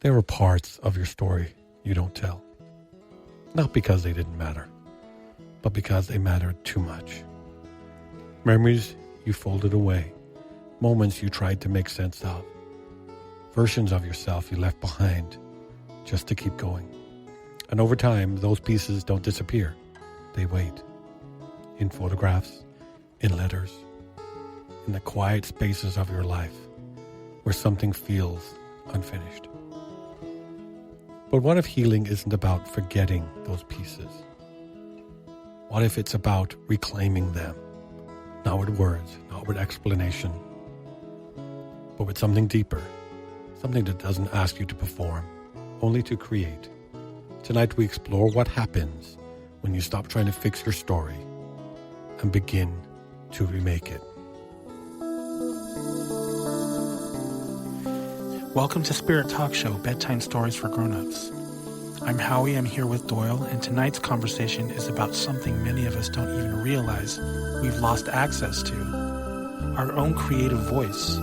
There are parts of your story you don't tell. Not because they didn't matter, but because they mattered too much. Memories you folded away, moments you tried to make sense of, versions of yourself you left behind just to keep going. And over time, those pieces don't disappear. They wait. In photographs, in letters, in the quiet spaces of your life where something feels unfinished. But what if healing isn't about forgetting those pieces? What if it's about reclaiming them? Not with words, not with explanation, but with something deeper, something that doesn't ask you to perform, only to create. Tonight we explore what happens when you stop trying to fix your story and begin to remake it. Welcome to Spirit Talk Show, Bedtime Stories for Grown-Ups. I'm Howie, I'm here with Doyle, and tonight's conversation is about something many of us don't even realize we've lost access to, our own creative voice.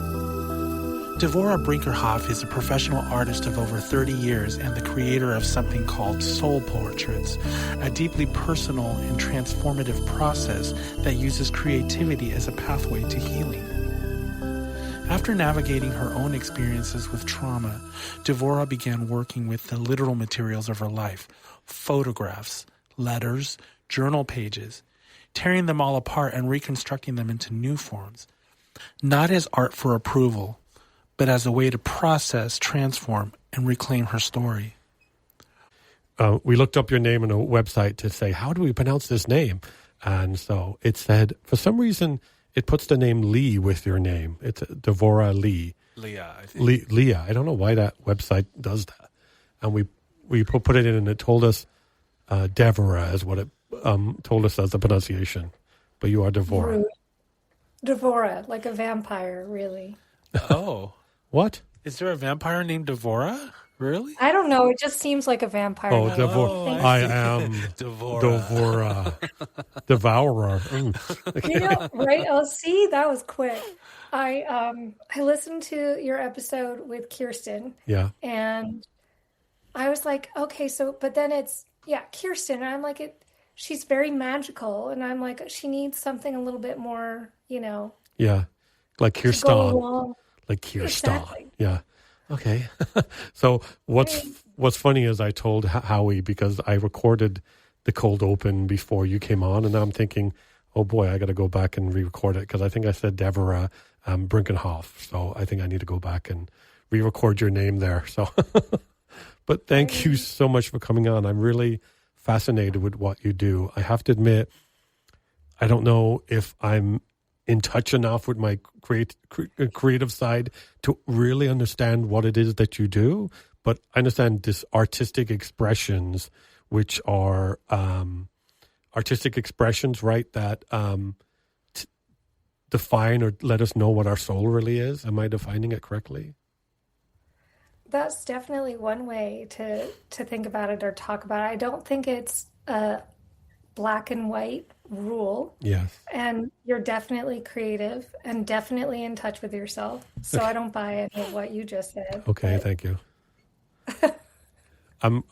Devorah Brinckerhoff is a professional artist of over 30 years and the creator of something called Soul Portraits, a deeply personal and transformative process that uses creativity as a pathway to healing. After navigating her own experiences with trauma, Devorah began working with the literal materials of her life, photographs, letters, journal pages, tearing them all apart and reconstructing them into new forms, not as art for approval, but as a way to process, transform, and reclaim her story. We looked up your name on a website to say, how do we pronounce this name? And so it said, for some reason, it puts the name Lee with your name. It's Devorah Lee. Leah, I think. Leah. I don't know why that website does that. And we put it in and it told us Devorah is what it told us as the pronunciation. But you are Devorah. Devorah, like a vampire, really. Oh. What? Is there a vampire named Devorah? Really? I don't know. It just seems like a vampire name. Devorah. I am Devorah. Devourer. You know, right? Oh, see, that was quick. I listened to your episode with Kirsten. Yeah. And I was like, okay, so, but then it's, Kirsten. And I'm like, she's very magical. And I'm like, she needs something a little bit more, Yeah. Like Kirsten. Like Kirsten. Exactly. Yeah. Okay. So what's funny is I told Howie, because I recorded the cold open before you came on, and I'm thinking, oh boy, I got to go back and re-record it, because I think I said Devorah Brinckerhoff. So I think I need to go back and re-record your name there. So, but thank you so much for coming on. I'm really fascinated with what you do. I have to admit, I don't know if I'm in touch enough with my creative side to really understand what it is that you do, but I understand this artistic expressions, which are artistic expressions, right, that define or let us know what our soul really is. Am I defining it correctly? That's definitely one way to think about it or talk about it. I don't think it's a black and white rule. Yes. And you're definitely creative and definitely in touch with yourself. So I don't buy any of what you just said. Okay, thank you.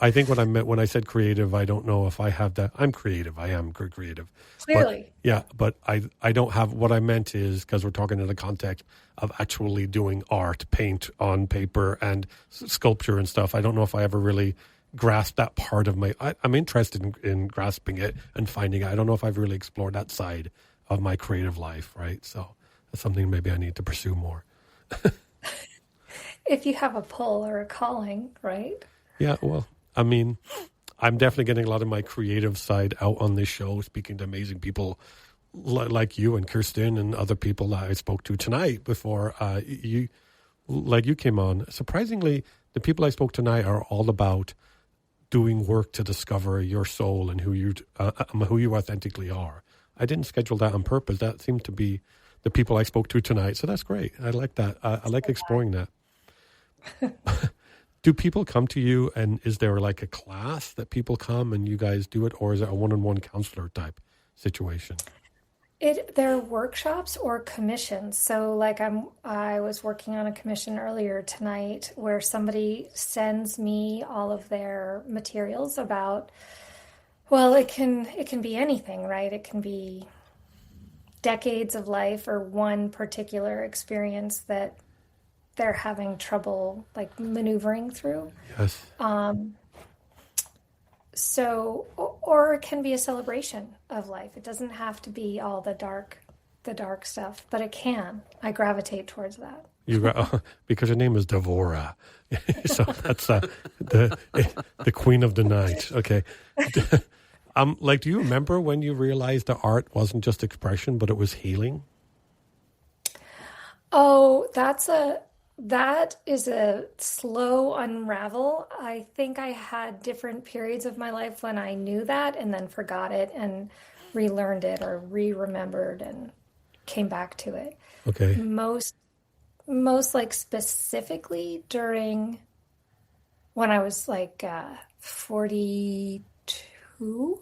I think what I meant when I said creative, I don't know if I have that. I'm creative. I am creative. Clearly. But I don't have, what I meant is, because we're talking in the context of actually doing art, paint on paper and sculpture and stuff. I don't know if I ever really grasp that part of I'm interested in grasping it and finding it. I don't know if I've really explored that side of my creative life, right? So that's something maybe I need to pursue more. If you have a pull or a calling, right? Yeah, well, I mean, I'm definitely getting a lot of my creative side out on this show, speaking to amazing people like you and Kirsten and other people that I spoke to tonight before you came on. Surprisingly, the people I spoke tonight are all about doing work to discover your soul and who you authentically are. I didn't schedule that on purpose. That seemed to be the people I spoke to tonight. So that's great. I like that. I like exploring that. Do people come to you, and is there like a class that people come and you guys do it, or is it a one-on-one counselor type situation? There's they're workshops or commissions. So like I was working on a commission earlier tonight where somebody sends me all of their materials about, well, it can be anything, right? It can be decades of life or one particular experience that they're having trouble like maneuvering through. Yes. So, or it can be a celebration of life. It doesn't have to be all the dark stuff, but it can. I gravitate towards that. Because your name is Devorah, so that's the queen of the night. Okay. Like, do you remember when you realized that art wasn't just expression, but it was healing? Oh, that is a slow unravel. I think I had different periods of my life when I knew that and then forgot it and relearned it or re-remembered and came back to it. Okay. Most like specifically during when I was like 42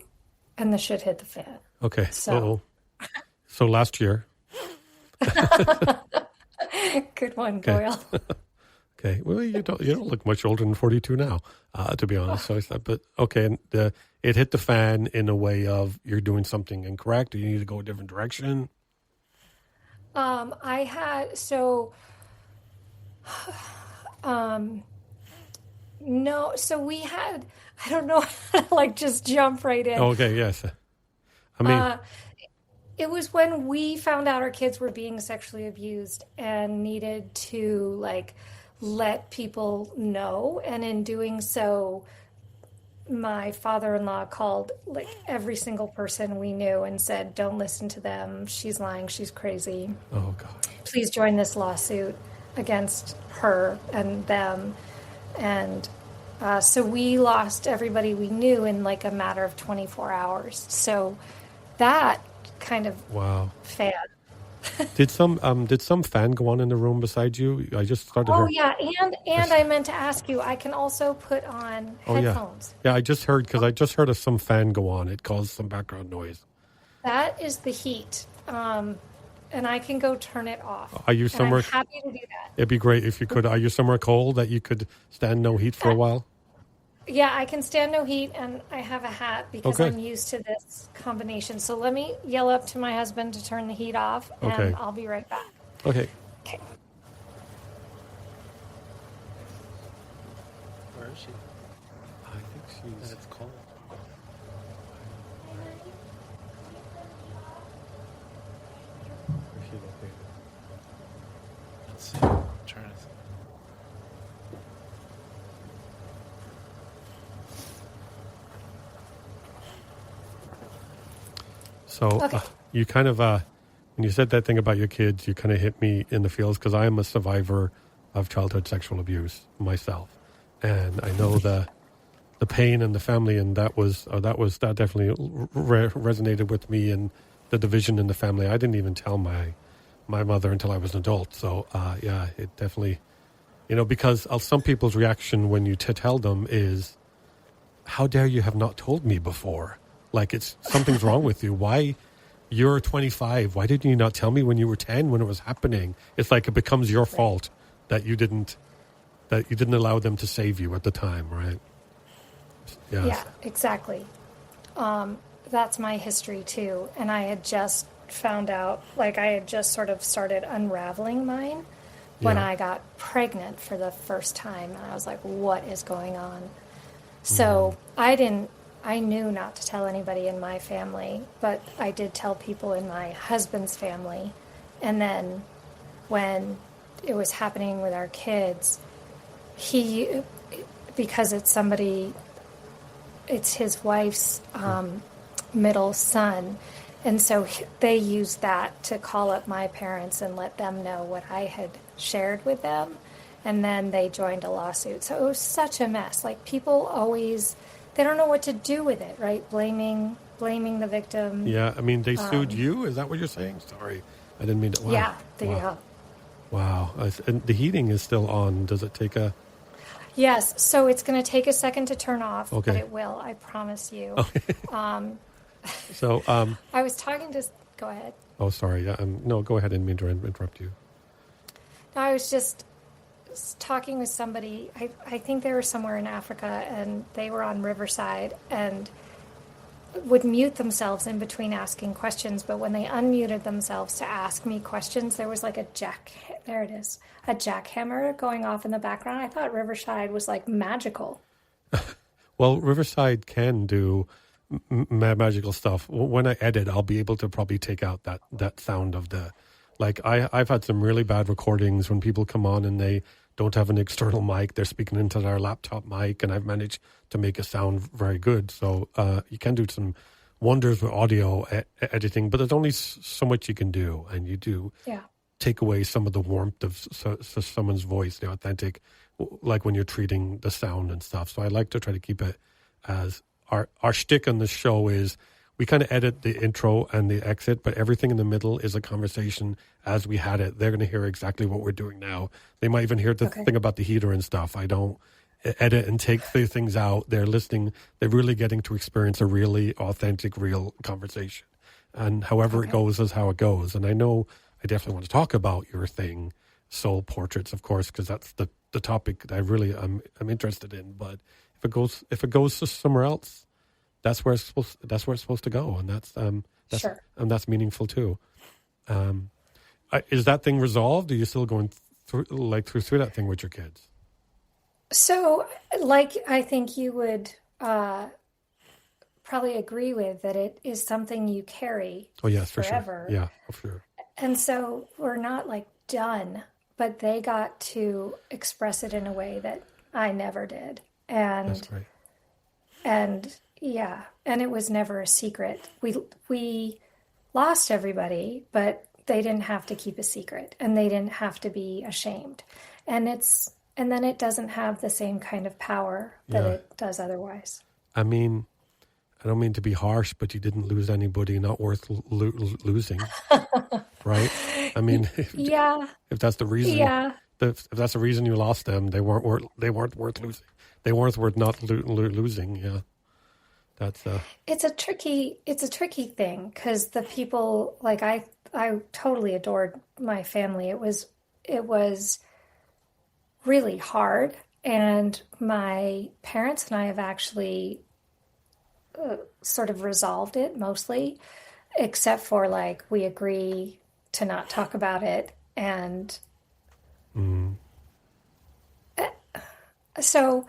and the shit hit the fan. Okay. So, so last year. Good one, Doyle. Okay. Well, you don't look much older than 42 now, to be honest. So but okay, and it hit the fan in a way of you're doing something incorrect, or you need to go a different direction. I had so no, so we had I don't know how to like just jump right in. Okay. Yes. I mean. It was when we found out our kids were being sexually abused and needed to like let people know. And in doing so, my father-in-law called like every single person we knew and said, don't listen to them. She's lying. She's crazy. Oh, God. Please join this lawsuit against her and them. And so we lost everybody we knew in like a matter of 24 hours. So that kind of fan. Did some fan go on in the room beside you? I just started. Yeah, and I meant to ask you. I can also put on headphones. Yeah, I just heard of some fan go on. It caused some background noise. That is the heat, and I can go turn it off. Are you somewhere? I'm happy to do that. It'd be great if you could. Are you somewhere cold that you could stand no heat for a while? Yeah, I can stand no heat, and I have a hat because I'm used to this combination. So let me yell up to my husband to turn the heat off, and I'll be right back. Okay. Okay. Where is she? I think she's. It's cold. Where's she located? Let's see. I'm trying to. So you kind of, when you said that thing about your kids, you kind of hit me in the feels because I am a survivor of childhood sexual abuse myself, and I know the pain and the family, and that definitely resonated with me, and the division in the family. I didn't even tell my mother until I was an adult. So it definitely, because some people's reaction when you tell them is, "How dare you have not told me before?" Like something's wrong with you. Why? You're 25. Why didn't you not tell me when you were 10 when it was happening? It's like it becomes your fault that you didn't allow them to save you at the time, right? Yes. Yeah, exactly. That's my history too. And I had just found out, like I had just sort of started unraveling mine when I got pregnant for the first time. And I was like, what is going on? So I knew not to tell anybody in my family, but I did tell people in my husband's family. And then when it was happening with our kids, because it's his wife's middle son. And so they used that to call up my parents and let them know what I had shared with them. And then they joined a lawsuit. So it was such a mess. Like people always... They don't know what to do with it, right? Blaming the victim. Yeah, I mean, they sued you? Is that what you're saying? Sorry, I didn't mean to. Wow. Yeah, there you go. Wow. And the heating is still on. Does it take a... Yes, so it's going to take a second to turn off, okay. But it will, I promise you. Okay. I was talking to... Go ahead. Oh, sorry. No, go ahead. I didn't mean to interrupt you. I was just talking with somebody. I think they were somewhere in Africa, and they were on Riverside and would mute themselves in between asking questions. But when they unmuted themselves to ask me questions, there was like a jackhammer going off in the background. I thought Riverside was like magical. Well, Riverside can do magical stuff. When I edit, I'll be able to probably take out that sound of the, like I've had some really bad recordings when people come on and they don't have an external mic. They're speaking into their laptop mic, and I've managed to make it sound very good. So you can do some wonders with audio editing, but there's only so much you can do, and you do take away some of the warmth of someone's voice, the authentic, like when you're treating the sound and stuff. So I like to try to keep it as our shtick on the show is we kind of edit the intro and the exit, but everything in the middle is a conversation as we had it. They're going to hear exactly what we're doing now. They might even hear the thing about the heater and stuff. I don't edit and take the things out. They're listening. They're really getting to experience a really authentic, real conversation. And however it goes is how it goes. And I know I definitely want to talk about your thing, soul portraits, of course, because that's the topic that I really I'm interested in. But if it goes to somewhere else, that's where it's supposed to go, and that's meaningful too. Is that thing resolved? Are you still going through that thing with your kids? So, I think you would probably agree with that it is something you carry. Oh yes, forever. For sure. Yeah, for sure. And so we're not done, but they got to express it in a way that I never did, and that's right. And yeah, and it was never a secret. We lost everybody, but they didn't have to keep a secret, and they didn't have to be ashamed. And then it doesn't have the same kind of power that it does otherwise. I mean, I don't mean to be harsh, but you didn't lose anybody not worth losing, right? I mean, if that's the reason, if that's the reason you lost them, they weren't worth losing. They weren't worth not losing. Yeah. That's it's a tricky thing, because the people, I totally adored my family. It was really hard, and my parents and I have actually sort of resolved it mostly, except for we agree to not talk about it, and so.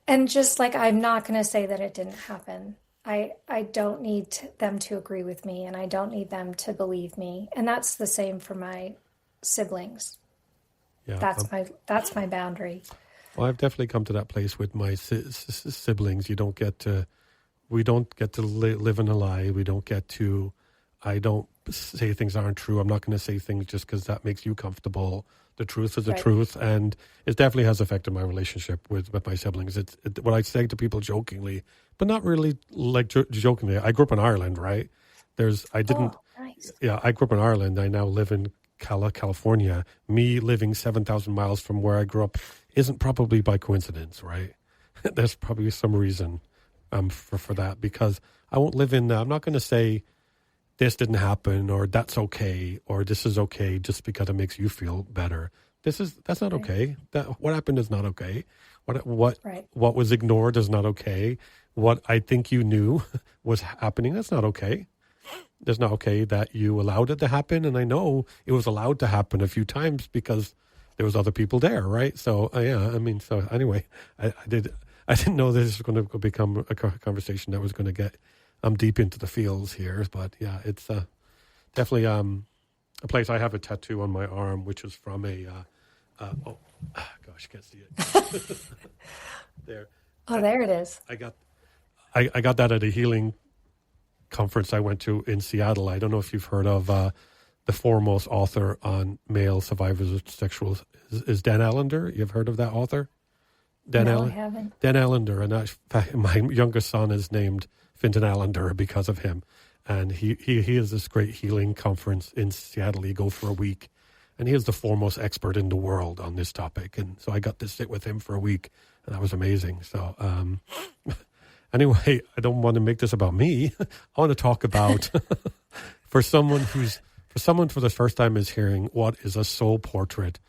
And just I'm not going to say that it didn't happen. I don't need them to agree with me, and I don't need them to believe me. And that's the same for my siblings. Yeah, that's my boundary. Well, I've definitely come to that place with my siblings. We don't get to live in a lie. I don't say things aren't true. I'm not going to say things just because that makes you comfortable. The truth is the truth, and it definitely has affected my relationship with my siblings. It's what I say to people jokingly, but not really jokingly. I grew up in Ireland, right? Nice. Yeah, I grew up in Ireland. I now live in California. Me living 7,000 miles from where I grew up isn't probably by coincidence, right? There's probably some reason for that, because I won't live in. I'm not going to say this didn't happen, or that's okay, or this is okay just because it makes you feel better. That's not okay. What happened is not okay. What was ignored is not okay. What I think you knew was happening, that's not okay. It's not okay that you allowed it to happen, and I know it was allowed to happen a few times because there was other people there, right? So so anyway, I didn't know this was going to become a conversation that was going to get deep into the fields here, but yeah, it's definitely a place. I have a tattoo on my arm, which is from gosh, can't see it. There. Oh, there it is. I got that at a healing conference I went to in Seattle. I don't know if you've heard of the foremost author on male survivors of sexual is Dan Allender. You've heard of that author? I haven't. Dan Allender, and my youngest son is named Fintan Allender because of him. And he has this great healing conference in Seattle. You go for a week, and he is the foremost expert in the world on this topic. And so I got to sit with him for a week, and that was amazing. So anyway, I don't want to make this about me. I want to talk about for someone who's For someone for the first time is hearing what is a soul portrait,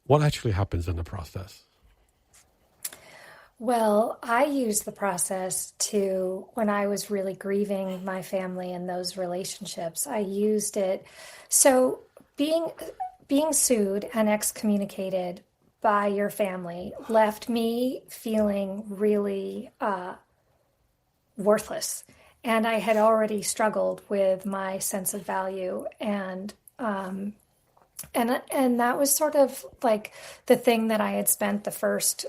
what actually happens in the process? Well, I used the process to, when I was really grieving my family and those relationships, I used it. So being sued and excommunicated by your family left me feeling really worthless. And I had already struggled with my sense of value, and that was sort of like the thing that I had spent the first,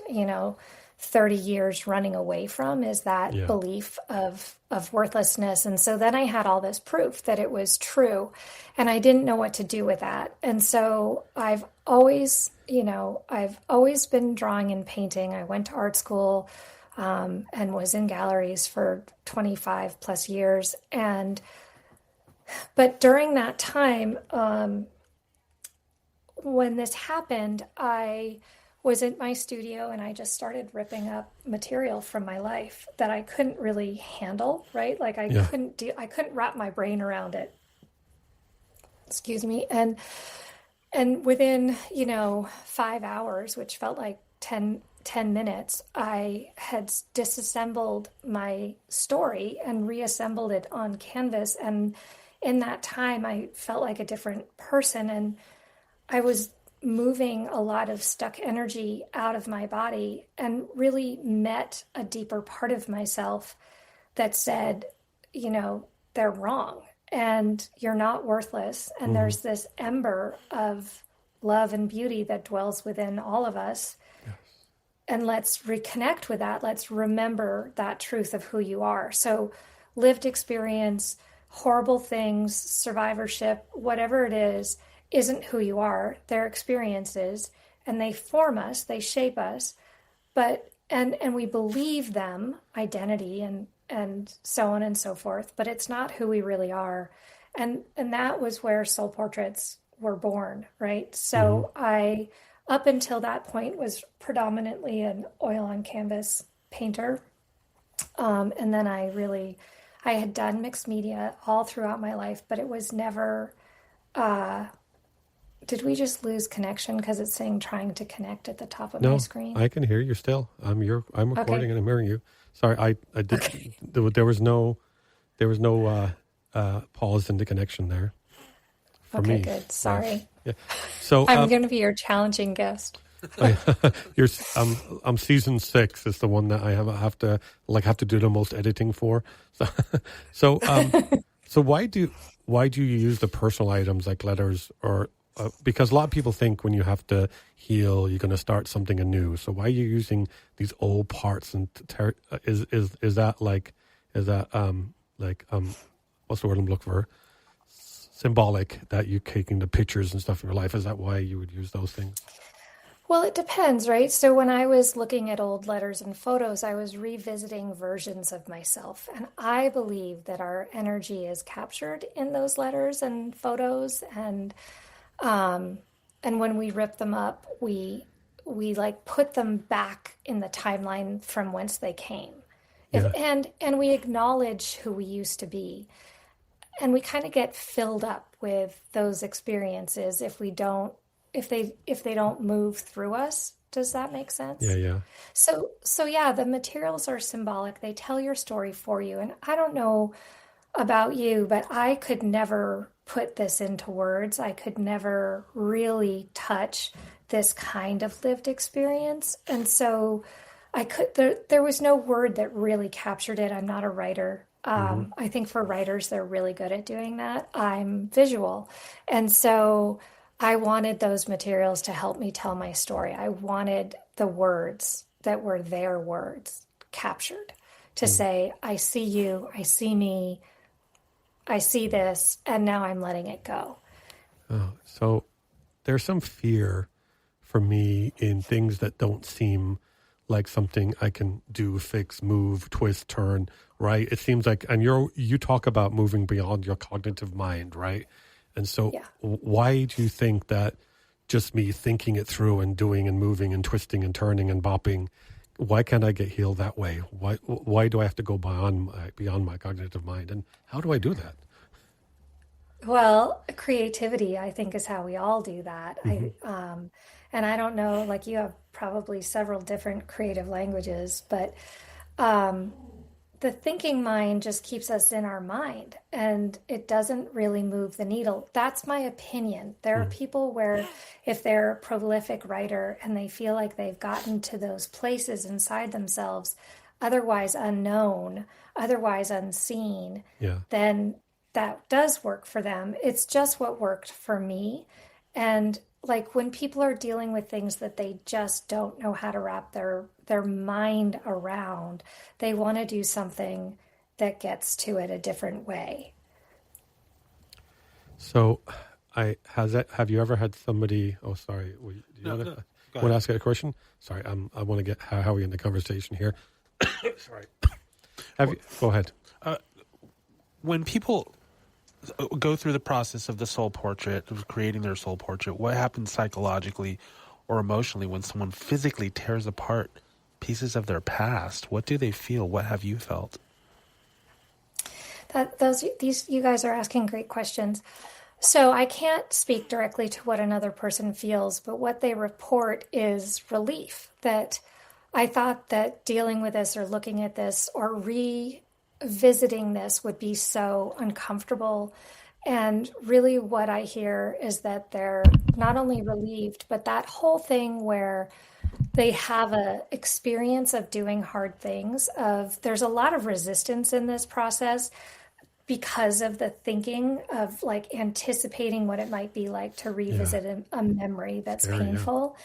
30 years running away from, is that belief of worthlessness. And so then I had all this proof that it was true, and I didn't know what to do with that. And so I've always been drawing and painting. I went to art school, and was in galleries for 25 plus years. But during that time, when this happened, I was in my studio and I just started ripping up material from my life that I couldn't really handle, right? Like I couldn't wrap my brain around it. Excuse me. And within, 5 hours, which felt like 10 minutes, I had disassembled my story and reassembled it on canvas. And in that time, I felt like a different person. And I was moving a lot of stuck energy out of my body and really met a deeper part of myself that said, they're wrong and you're not worthless. And there's this ember of love and beauty that dwells within all of us. Yes. And let's reconnect with that. Let's remember that truth of who you are. So lived experience, horrible things, survivorship, whatever it is, isn't who you are. They're experiences, and they form us, they shape us, and we believe them, identity and so on and so forth, but it's not who we really are. And that was where soul portraits were born, right? So I, up until that point, was predominantly an oil on canvas painter. And then I had done mixed media all throughout my life, but it was never, did we just lose connection? Because it's saying trying to connect at the top of my screen. I can hear you still. I'm recording and I'm hearing you. Sorry, I did. Okay. There was no pause in the connection there. For me. Good. Sorry. Yeah. So I'm going to be your challenging guest. I'm season 6 is the one that I have to do the most editing for. So why do you use the personal items like letters or because a lot of people think when you have to heal, you're going to start something anew. So why are you using these old parts? And is that what's the word I'm looking for? Symbolic that you're taking the pictures and stuff in your life. Is that why you would use those things? Well, it depends, right? So when I was looking at old letters and photos, I was revisiting versions of myself. And I believe that our energy is captured in those letters and photos. And when we rip them up, we like put them back in the timeline from whence they came. And we acknowledge who we used to be. And we kind of get filled up with those experiences if they don't move through us. Does that make sense? Yeah. So yeah, the materials are symbolic. They tell your story for you. And I don't know about you, but I could never put this into words. I could never really touch this kind of lived experience. And so there was no word that really captured it. I'm not a writer. I think for writers, they're really good at doing that. I'm visual. And so I wanted those materials to help me tell my story. I wanted the words that were their words captured to say, I see you, I see me, I see this, and now I'm letting it go. Oh, so there's some fear for me in things that don't seem like something I can do, fix, move, twist, turn, right? It seems like, and you talk about moving beyond your cognitive mind, right? And so why do you think that just me thinking it through and doing and moving and twisting and turning and bopping, why can't I get healed that way? Why do I have to go beyond my cognitive mind? And how do I do that? Well, creativity, I think, is how we all do that. Hmm. And I don't know, like you have probably several different creative languages, but um, the thinking mind just keeps us in our mind and it doesn't really move the needle. That's my opinion. There are people where if they're a prolific writer and they feel like they've gotten to those places inside themselves, otherwise unknown, otherwise unseen, Yeah. then that does work for them. It's just what worked for me. And like when people are dealing with things that they just don't know how to wrap their mind around, they want to do something that gets to it a different way. So, have you ever had somebody? Oh, sorry. Do you No, want no, to go want to ahead. ask a question? Sorry, I want to get how we in the conversation here. Sorry. Go ahead. When people go through the process of the soul portrait, of creating their soul portrait, what happens psychologically or emotionally when someone physically tears apart pieces of their past? What do they feel? What have you felt? These you guys are asking great questions. So I can't speak directly to what another person feels, but what they report is relief that I thought that dealing with this or looking at this or revisiting this would be so uncomfortable. And really, what I hear is that they're not only relieved, but that whole thing where they have a experience of doing hard things, of there's a lot of resistance in this process because of the thinking of like anticipating what it might be like to Yeah. revisit a memory that's Scary. Yeah. painful.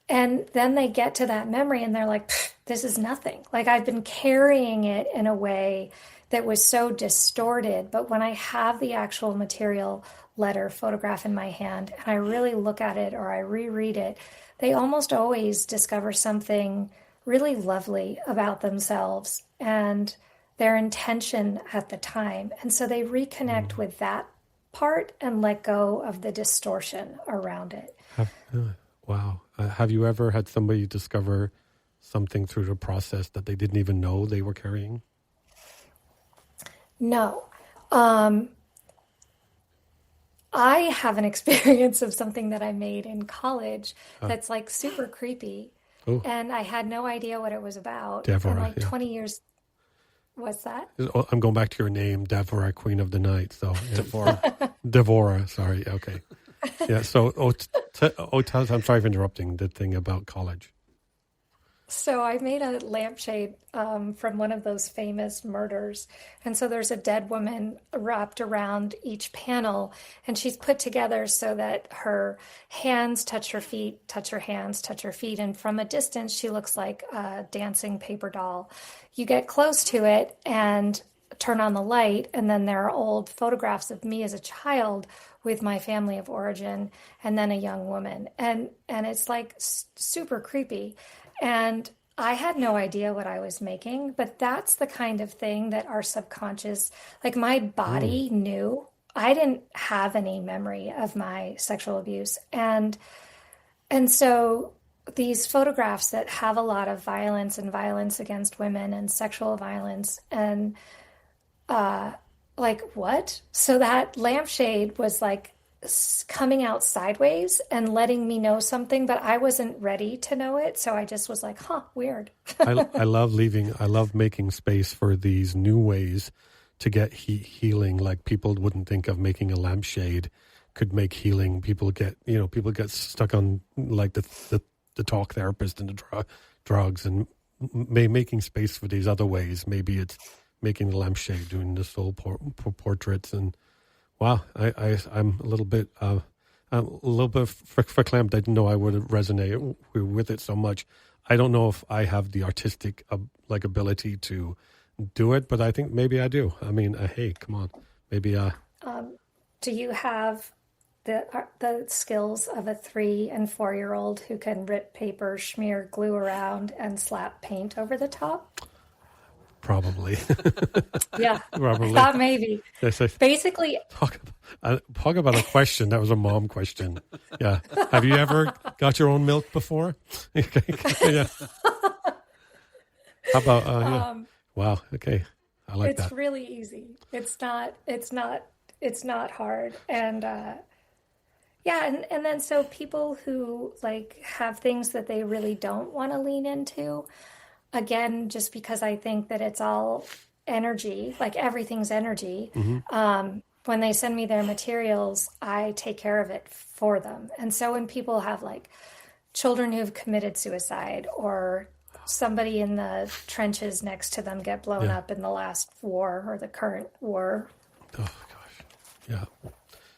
And then they get to that memory and they're like, this is nothing. Like I've been carrying it in a way that was so distorted. But when I have the actual material letter photograph in my hand and I really look at it or I reread it, they almost always discover something really lovely about themselves and their intention at the time. And so they reconnect with that part and let go of the distortion around it. Wow. Have you ever had somebody discover something through the process that they didn't even know they were carrying? No. I have an experience of something that I made in college that's like super creepy. Oh, And I had no idea what it was about. And Devorah. like Yeah. 20 years, what's that? Oh, I'm going back to your name, Devorah, Queen of the Night. So yeah. Devorah. Devorah. Sorry. Okay. Yeah. So, tell us, I'm sorry for interrupting the thing about college. So I made a lampshade from one of those famous murders. And so there's a dead woman wrapped around each panel, and she's put together so that her hands touch her feet, touch her hands, touch her feet. And from a distance, she looks like a dancing paper doll. You get close to it and turn on the light, and then there are old photographs of me as a child with my family of origin and then a young woman. And it's like super creepy. And I had no idea what I was making, but that's the kind of thing that our subconscious, like my body knew. I didn't have any memory of my sexual abuse. And so these photographs that have a lot of violence and violence against women and sexual violence and like what? So that lampshade was like coming out sideways and letting me know something, but I wasn't ready to know it. So I just was like, huh, weird. I love making space for these new ways to get healing. Like people wouldn't think of making a lampshade could make healing. People get stuck on like the talk therapist and the drugs and making space for these other ways. Maybe it's making the lampshade, doing the soul portraits, and wow, I'm a little bit verklempt. I didn't know I would resonate with it so much. I don't know if I have the artistic ability to do it, but I think maybe I do. I mean, hey, come on, maybe. Do you have the skills of a 3 and 4-year-old who can rip paper, smear glue around, and slap paint over the top? Probably. Yeah, Probably. I thought maybe. Yes, Basically, talk about a question. That was a mom question. Yeah. Have you ever got your own milk before? Yeah. How about, yeah. Wow. Okay. I like it's that. really easy. It's not it's not hard. And yeah, and then so people who like have things that they really don't want to lean into, again, just because I think that it's all energy, like everything's energy. When they send me their materials, I take care of it for them. And so when people have like children who've committed suicide or somebody in the trenches next to them get blown up in the last war or the current war. Oh gosh. Yeah.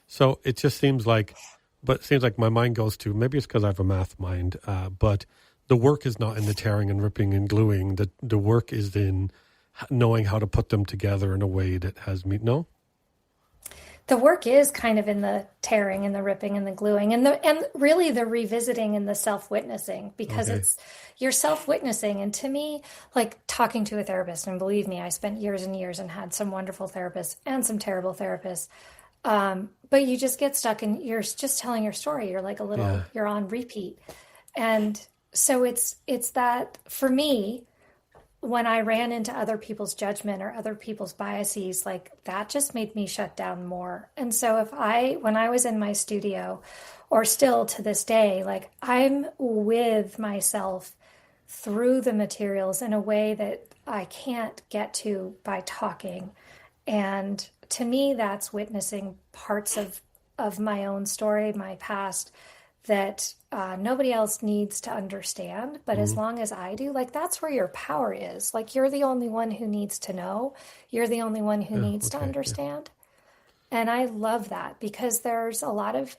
So it just seems like, but it seems like my mind goes to, maybe it's because I have a math mind, but the work is not in the tearing and ripping and gluing. The work is in knowing how to put them together in a way that has me, no? The work is kind of in the tearing and the ripping and the gluing and really the revisiting and the self-witnessing, because it's you're self-witnessing. And to me, like talking to a therapist, and believe me, I spent years and years and had some wonderful therapists and some terrible therapists. But you just get stuck and you're just telling your story. You're like a little, you're on repeat. And so it's that for me, when I ran into other people's judgment or other people's biases, like that just made me shut down more. And so when I was in my studio, or still to this day, like I'm with myself through the materials in a way that I can't get to by talking. And to me, that's witnessing parts of my own story, my past, that nobody else needs to understand. But as long as I do, like that's where your power is. Like you're the only one who needs to know. You're the only one who needs to understand. And I love that, because there's a lot of,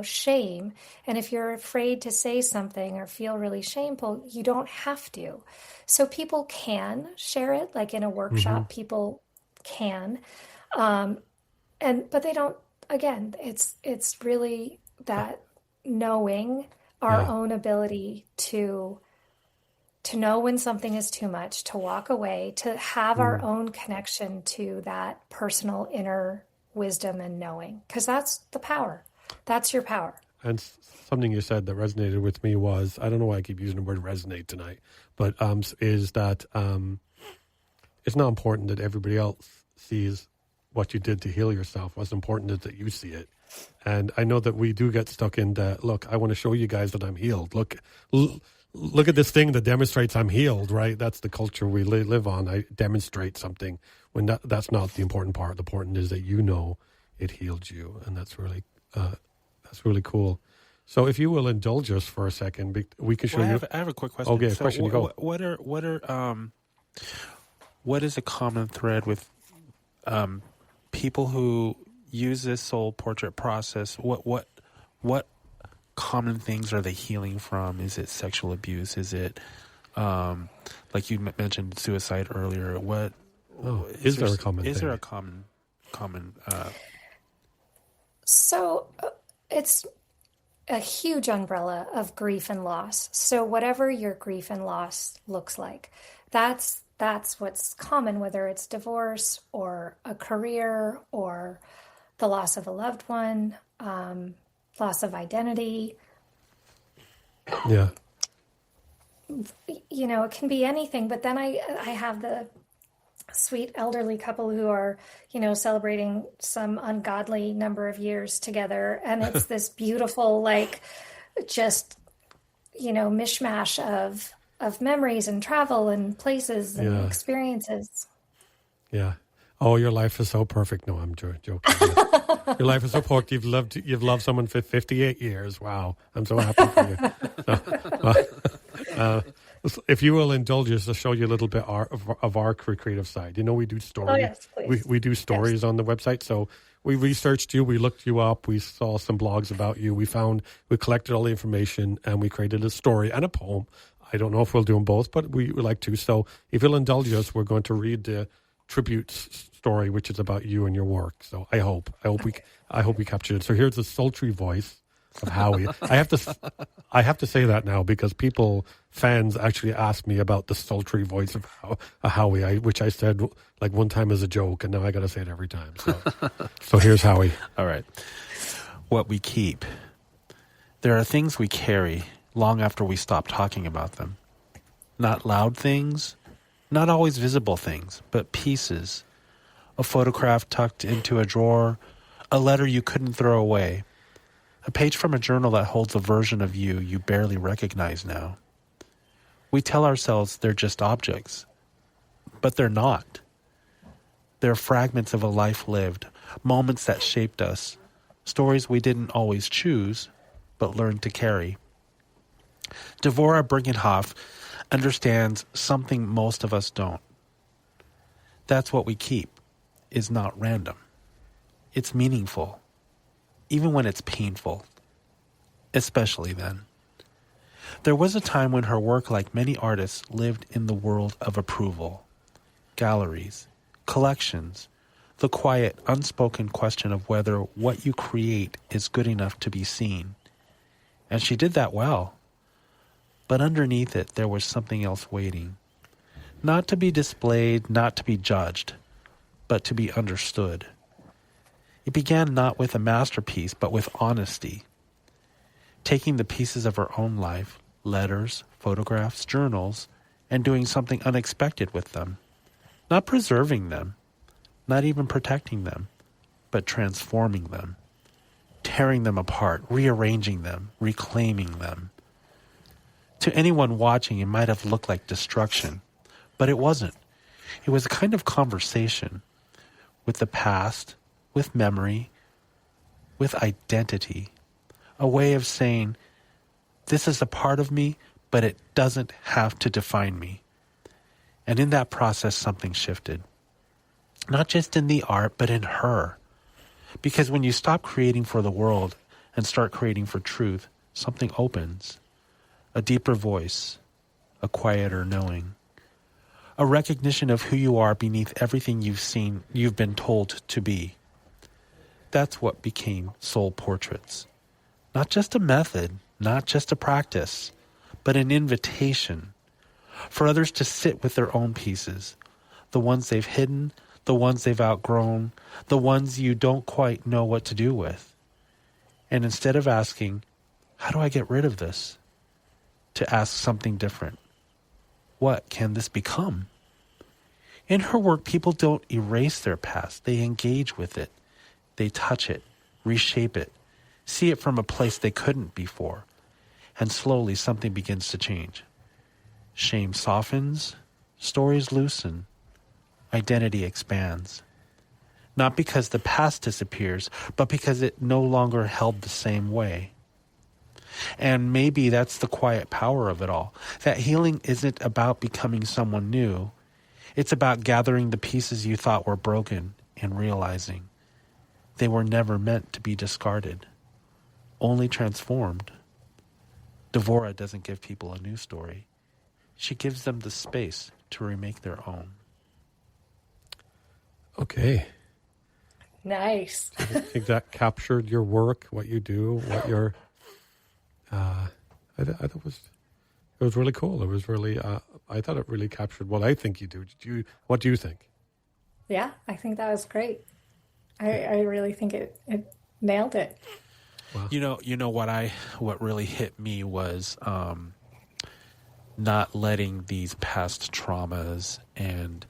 shame. And if you're afraid to say something or feel really shameful, you don't have to. So people can share it, like in a workshop, people can. But they don't, again, it's really that knowing our own ability to know when something is too much, to walk away, to have our own connection to that personal inner wisdom and knowing, because that's the power. That's your power. And something you said that resonated with me was, I don't know why I keep using the word resonate tonight, but is that it's not important that everybody else sees what you did to heal yourself. What's important is that you see it. And I know that we do get stuck in that, look, I want to show you guys that I'm healed. Look at this thing that demonstrates I'm healed, right? That's the culture we live on. I demonstrate something when that's not the important part. The important is that you know it healed you. And that's really cool. So if you will indulge us for a second, we can show you. I have a quick question. Okay, question. You go. What is a common thread with people who use this soul portrait process? What common things are they healing from? Is it sexual abuse? Is it like you mentioned suicide earlier? Is there a common thing? Is there a common So it's a huge umbrella of grief and loss. So whatever your grief and loss looks like, that's what's common, whether it's divorce or a career or the loss of a loved one, loss of identity. Yeah. It can be anything. But then I have the sweet elderly couple who are, celebrating some ungodly number of years together. And it's this beautiful, like, just, mishmash of memories and travel and places and experiences. Yeah. Oh, your life is so perfect. No, I'm joking. Your life is so perfect. You've loved someone for 58 years. Wow. I'm so happy for you. If you will indulge us to show you a little bit of our creative side. We do stories. Oh, yes, please. We do stories on the website. So we researched you. We looked you up. We saw some blogs about you. We collected all the information, and we created a story and a poem. I don't know if we'll do them both, but we would like to. So if you'll indulge us, we're going to read the tribute story, which is about you and your work. So I hope we captured it. So here's the sultry voice of Howie. I have to say that now, because fans actually ask me about the sultry voice of Howie, which I said like one time as a joke, and now I got to say it every time. So here's Howie. All right. What we keep. There are things we carry long after we stop talking about them. Not loud things, not always visible things, but pieces. a photograph tucked into a drawer, a letter you couldn't throw away, a page from a journal that holds a version of you you barely recognize now. We tell ourselves they're just objects, but they're not. They're fragments of a life lived, moments that shaped us, stories we didn't always choose, but learned to carry. Devorah Brinckerhoff understands something most of us don't. That's what we keep is not random. It's meaningful, even when it's painful, especially then. There was a time when her work, like many artists, lived in the world of approval. Galleries, collections, the quiet, unspoken question of whether what you create is good enough to be seen. And she did that well. But underneath it, there was something else waiting. Not to be displayed, not to be judged, but to be understood. It began not with a masterpiece, but with honesty. Taking the pieces of her own life, letters, photographs, journals, and doing something unexpected with them. Not preserving them, not even protecting them, but transforming them. Tearing them apart, rearranging them, reclaiming them. To anyone watching, it might have looked like destruction, but it wasn't. It was a kind of conversation with the past, with memory, with identity. A way of saying, this is a part of me, but it doesn't have to define me. And in that process, something shifted. Not just in the art, but in her. Because when you stop creating for the world and start creating for truth, something opens. A deeper voice, a quieter knowing. A recognition of who you are beneath everything you've been told to be. That's what became Soul Portraits. Not just a method, not just a practice, but an invitation for others to sit with their own pieces, the ones they've hidden, the ones they've outgrown, the ones you don't quite know what to do with. And instead of asking, how do I get rid of this? To ask something different. What can this become? In her work, people don't erase their past. They engage with it. They touch it, reshape it, see it from a place they couldn't before. And slowly something begins to change. Shame softens, stories loosen, identity expands. Not because the past disappears, but because it no longer held the same way. And maybe that's the quiet power of it all. That healing isn't about becoming someone new. It's about gathering the pieces you thought were broken and realizing they were never meant to be discarded, only transformed. Devorah doesn't give people a new story. She gives them the space to remake their own. Okay. Nice. I think that captured your work, what you do, what your... I thought it was really cool. It was really, I thought it really captured what I think you do. What do you think? Yeah, I think that was great. I really think it nailed it. Wow. You know what really hit me was not letting these past traumas and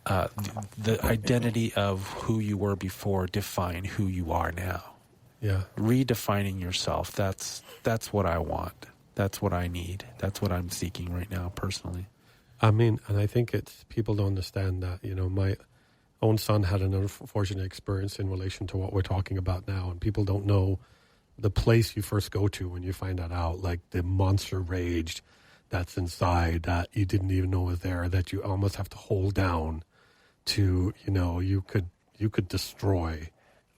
the identity of who you were before define who you are now. Yeah. Redefining yourself. That's what I want. That's what I need. That's what I'm seeking right now personally. I mean, and I think it's people don't understand that, my own son had an unfortunate experience in relation to what we're talking about now, and people don't know the place you first go to when you find that out, like the monster rage that's inside that you didn't even know was there, that you almost have to hold down to, you could destroy.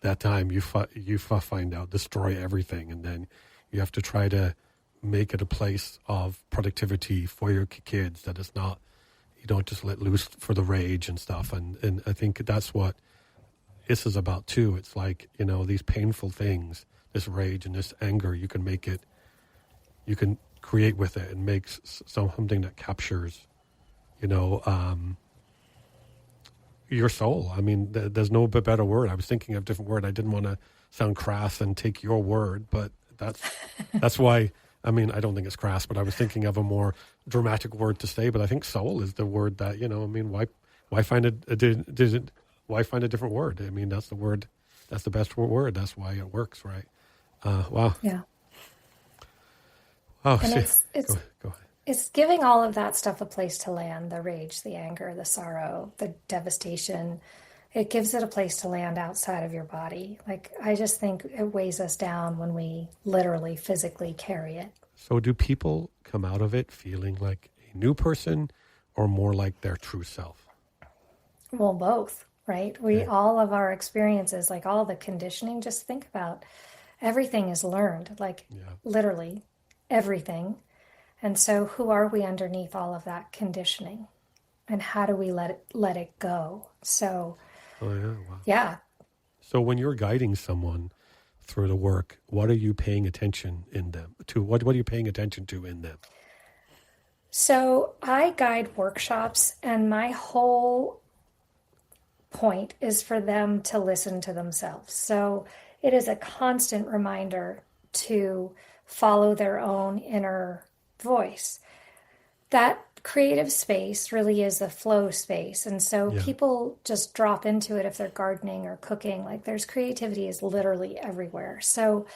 That time you find out, destroy everything, and then you have to try to make it a place of productivity for your kids, that it's not, you don't just let loose for the rage and stuff. And I think that's what this is about too. It's like, these painful things, this rage and this anger, you can create with it and make something that captures, your soul. I mean, there's no better word. I was thinking of a different word. I didn't want to sound crass and take your word, but that's why, I mean, I don't think it's crass, but I was thinking of a more dramatic word to say, but I think soul is the word that, why find it why find a different word? I mean, that's the word. That's the best word. That's why it works, right? Wow. Yeah. Oh, And see, it's go ahead. it's giving all of that stuff a place to land, the rage, the anger, the sorrow, the devastation. It gives it a place to land outside of your body. Like, I just think it weighs us down when we literally physically carry it. So do people come out of it feeling like a new person or more like their true self? Well, both, right? All of our experiences, like all the conditioning, just think about everything is learned, like literally everything. And so who are we underneath all of that conditioning? And how do we let it go? So, yeah. So when you're guiding someone through the work, what are you paying attention to? What are you paying attention to in them? So I guide workshops, and my whole point is for them to listen to themselves. So it is a constant reminder to follow their own inner voice. That creative space really is a flow space. And so people just drop into it if they're gardening or cooking. Like, there's creativity is literally everywhere. So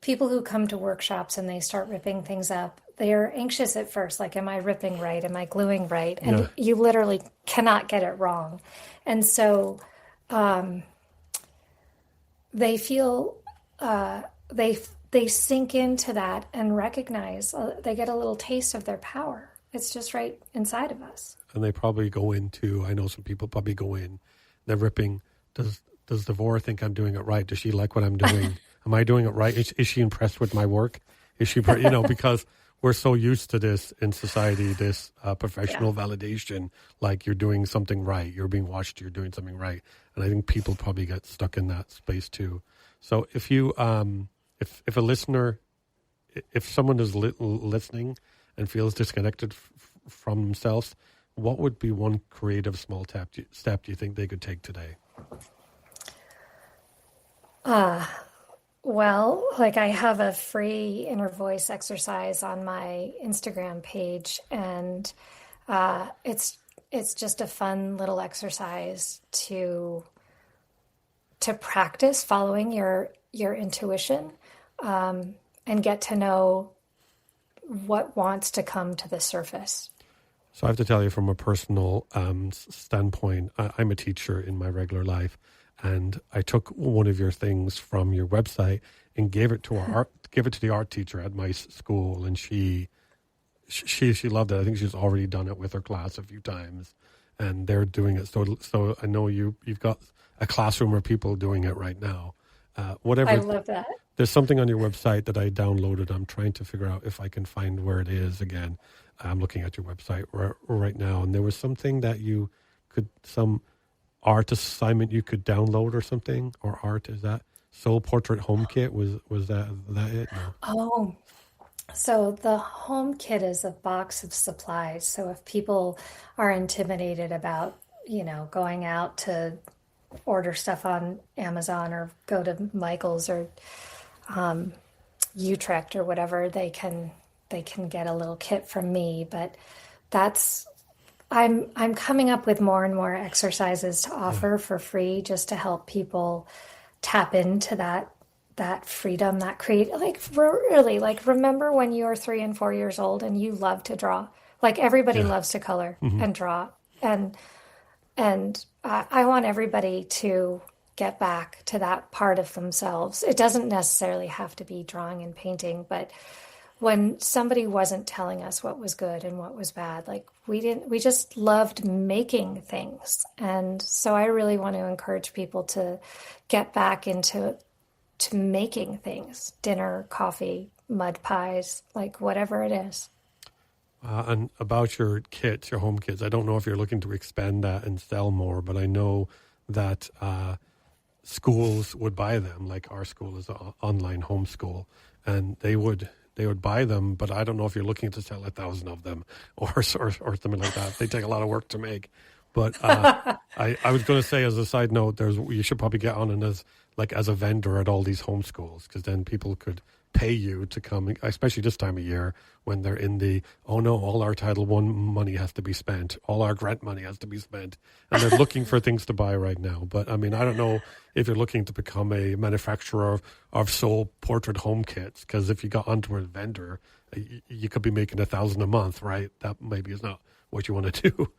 people who come to workshops and they start ripping things up, they're anxious at first. Like, am I ripping right? Am I gluing right? And you literally cannot get it wrong. And so they feel, they sink into that and recognize they get a little taste of their power. It's just right inside of us. And they probably go into, I know some people probably go in, they're ripping, does Devorah think I'm doing it right? Does she like what I'm doing? Am I doing it right? Is she impressed with my work? Is she, because we're so used to this in society, this professional validation, like you're doing something right, you're being watched, you're doing something right. And I think people probably get stuck in that space too. So if you, if a listener, if someone is listening and feels disconnected from themselves, what would be one creative small step do you think they could take today? Well, like, I have a free inner voice exercise on my Instagram page, and it's just a fun little exercise to practice following your intuition, and get to know what wants to come to the surface. So I have to tell you, from a personal standpoint, I'm a teacher in my regular life, and I took one of your things from your website and gave it to the art teacher at my school, and she loved it. I think she's already done it with her class a few times, and they're doing it. So I know you've got a classroom of people doing it right now. Whatever. I love that. There's something on your website that I downloaded. I'm trying to figure out if I can find where it is again. I'm looking at your website right now, and there was something that some art assignment you could download or something, or art, is that Soul Portrait Home Kit? Was that it? No. Oh, so the home kit is a box of supplies. So if people are intimidated about, going out to order stuff on Amazon or go to Michael's or Utrecht or whatever, they can get a little kit from me. But I'm coming up with more and more exercises to offer for free, just to help people tap into that freedom, that remember when you were 3 and 4 years old and you loved to draw? Like, everybody loves to color and draw. And I want everybody to get back to that part of themselves. It doesn't necessarily have to be drawing and painting, but when somebody wasn't telling us what was good and what was bad, like, we just loved making things. And so I really want to encourage people to get back into making things, dinner, coffee, mud pies, like whatever it is. And about your kits, your home kits, I don't know if you're looking to expand that and sell more, but I know that schools would buy them. Like, our school is an online homeschool, and they would buy them, but I don't know if you're looking to sell 1,000 of them or something like that. They take a lot of work to make. But I was going to say, as a side note, you should probably get on and as a vendor at all these homeschools, because then people could pay you to come, especially this time of year when they're in the, oh no, all our Title I money has to be spent, all our grant money has to be spent, and they're looking for things to buy right now. But I mean, I don't know if you're looking to become a manufacturer of soul portrait home kits, because if you got onto a vendor, you could be making $1,000 a month, right? That maybe is not what you want to do.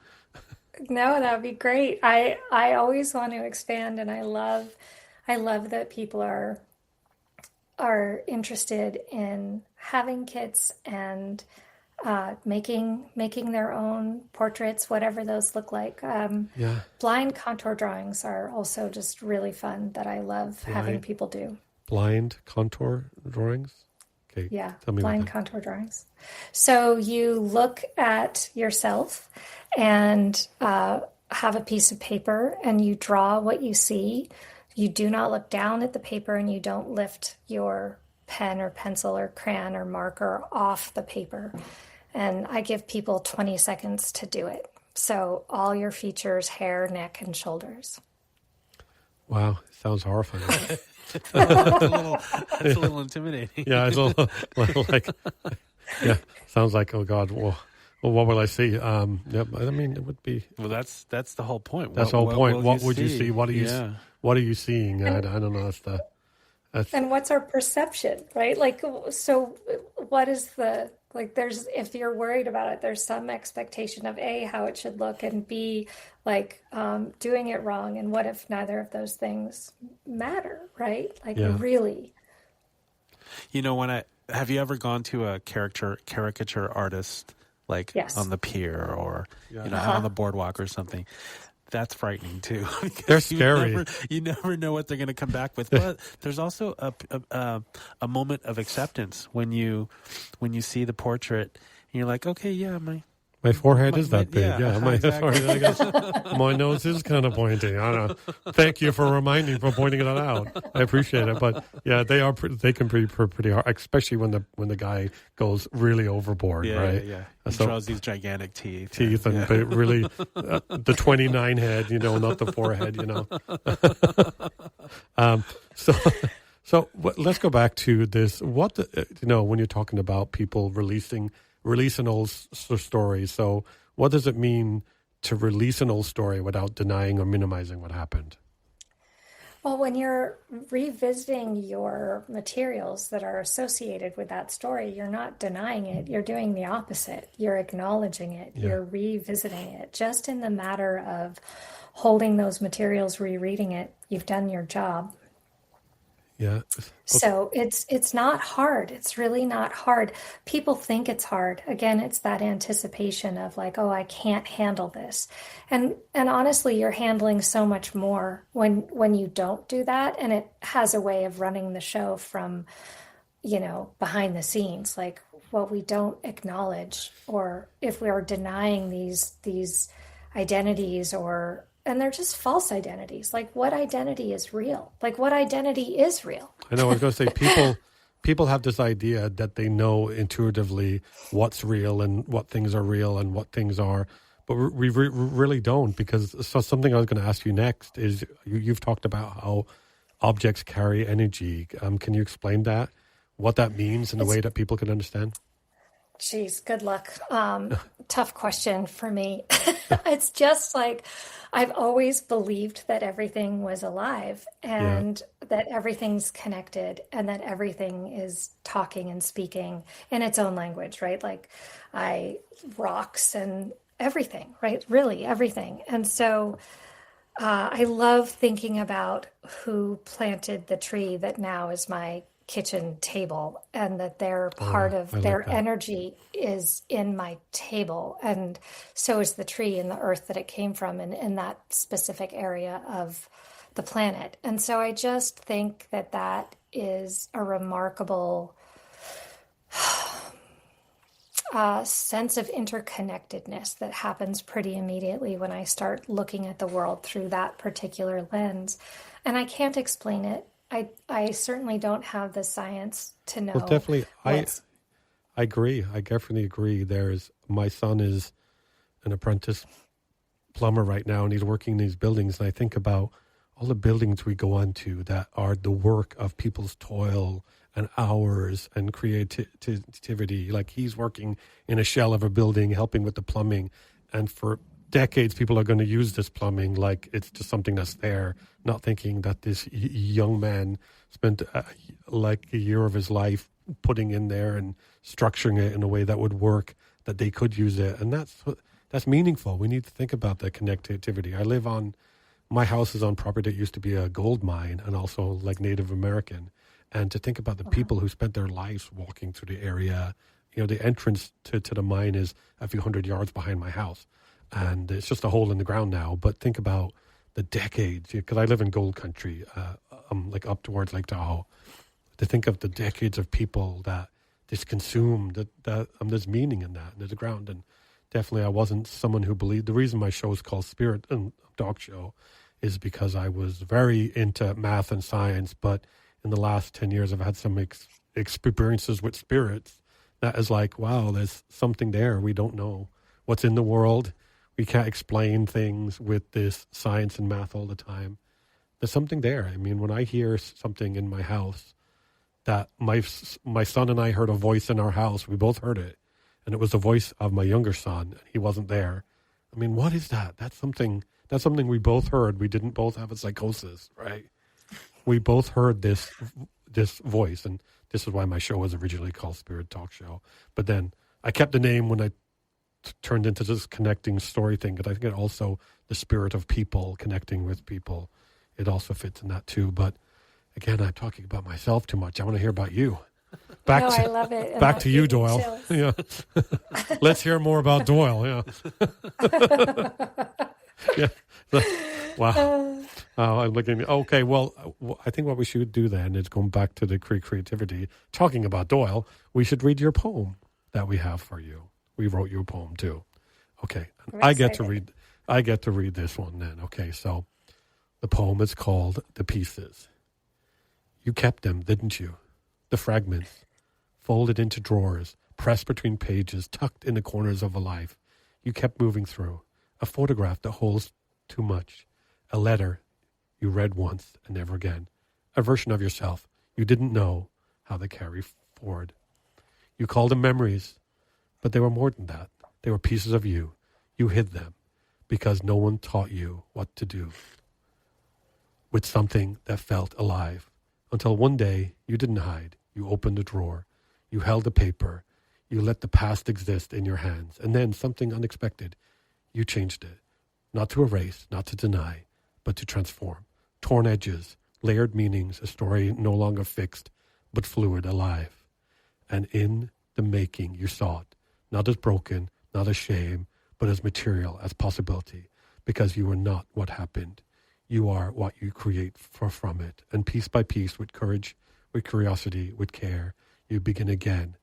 No, that would be great. I always want to expand, and I love that people are interested in having kits and making their own portraits, whatever those look like. Blind contour drawings are also just really fun that I love having people do. Blind contour drawings? Okay. Yeah, tell me blind contour drawings. So you look at yourself and have a piece of paper and you draw what you see. You do not look down at the paper and you don't lift your pen or pencil or crayon or marker off the paper. And I give people 20 seconds to do it. So all your features, hair, neck, and shoulders. Wow, sounds horrifying. That's a little intimidating. Yeah, it's a little like, yeah, sounds like, oh God, well, what will I see? Yeah, I mean, it would be. Well, that's the whole point. That's the whole point. What would you see? What are you? What are you seeing? I don't know. And what's our perception, right? Like, so what is there's, if you're worried about it, there's some expectation of A, how it should look, and B, like doing it wrong. And what if neither of those things matter, right? Like really. You know, have you ever gone to a caricature artist, like on the pier or, out on the boardwalk or something? That's frightening too. They're scary. You never know what they're going to come back with. But there's also a moment of acceptance when you see the portrait and you're like, okay, yeah, my forehead is that big. Yeah, exactly. I guess my nose is kind of pointy. I don't know. Thank you for pointing it out. I appreciate it. But yeah, they can be pretty hard, especially when the guy goes really overboard, right? Yeah. He draws these gigantic teeth and really the 29 head, not the forehead, So let's go back to this. What when you're talking about people releasing old stories. So what does it mean to release an old story without denying or minimizing what happened? Well, when you're revisiting your materials that are associated with that story, you're not denying it. You're doing the opposite. You're acknowledging it. Yeah. You're revisiting it. Just in the matter of holding those materials, rereading it, you've done your job. Yeah. Okay. So it's not hard. It's really not hard. People think it's hard. Again, it's that anticipation of like, oh, I can't handle this. And honestly, you're handling so much more when you don't do that. And it has a way of running the show from, behind the scenes, like what we don't acknowledge, or if we are denying these identities and they're just false identities. Like, what identity is real? Like, what identity is real? I know. I was going to say, people have this idea that they know intuitively what's real and what things are real and what things are, but we really don't. Because something I was going to ask you next is you've talked about how objects carry energy. Can you explain that? What that means in a way that people can understand? Geez, good luck. Tough question for me. It's just like I've always believed that everything was alive and that everything's connected and that everything is talking and speaking in its own language, right? Like rocks and everything, right? Really everything. And so I love thinking about who planted the tree that now is my kitchen table, and that their part of their energy is in my table, and so is the tree and the earth that it came from, and in that specific area of the planet. And so I just think that is a remarkable sense of interconnectedness that happens pretty immediately when I start looking at the world through that particular lens. And I can't explain it. I certainly don't have the science to know. Well, definitely, I agree. I definitely agree. My son is an apprentice plumber right now, and he's working in these buildings. And I think about all the buildings we go onto that are the work of people's toil and hours and creativity. Like he's working in a shell of a building, helping with the plumbing. And for decades, people are going to use this plumbing like it's just something that's there, not thinking that this young man spent like a year of his life putting in there and structuring it in a way that would work, that they could use it. And that's meaningful. We need to think about the connectivity. My house is on property that used to be a gold mine and also like Native American. And to think about the people who spent their lives walking through the area, the entrance to the mine is a few hundred yards behind my house. And it's just a hole in the ground now. But think about the decades, because I live in gold country, like up towards Lake Tahoe. To think of the decades of people that this consumed, that there's meaning in that, and there's a ground. And definitely I wasn't someone who believed. The reason my show is called Spirit and Talk Show is because I was very into math and science, but in the last 10 years I've had some experiences with spirits that is like, wow, there's something there. We don't know what's in the world. We can't explain things with this science and math all the time. There's something there. I mean, when I hear something in my house, that my son and I heard a voice in our house, we both heard it, and it was the voice of my younger son, and he wasn't there. I mean, what is that? That's something we both heard. We didn't both have a psychosis, right? We both heard this voice, and this is why my show was originally called Spirit Talk Show. But then I kept the name when I turned into this connecting story thing, because I think it also, the spirit of people, connecting with people, it also fits in that too. But again, I'm talking about myself too much. I want to hear about you. I love it. Back to you, Doyle. Yeah. Let's hear more about Doyle. Yeah. Yeah. Wow. I'm looking. Okay. Well, I think what we should do then is going back to the creativity. Talking about Doyle, we should read your poem that we have for you. We wrote you a poem too. Okay. I get to read this one then. Okay. So the poem is called The Pieces. You kept them, didn't you? The fragments, folded into drawers, pressed between pages, tucked in the corners of a life you kept moving through. A photograph that holds too much. A letter you read once and never again. A version of yourself you didn't know how to carry forward. You called them memories, but they were more than that. They were pieces of you. You hid them because no one taught you what to do with something that felt alive. Until one day, you didn't hide. You opened a drawer. You held the paper. You let the past exist in your hands. And then something unexpected. You changed it. Not to erase, not to deny, but to transform. Torn edges, layered meanings, a story no longer fixed, but fluid, alive. And in the making, you saw it. Not as broken, not as shame, but as material, as possibility. Because you were not what happened. You are what you create from it. And piece by piece, with courage, with curiosity, with care, you begin again,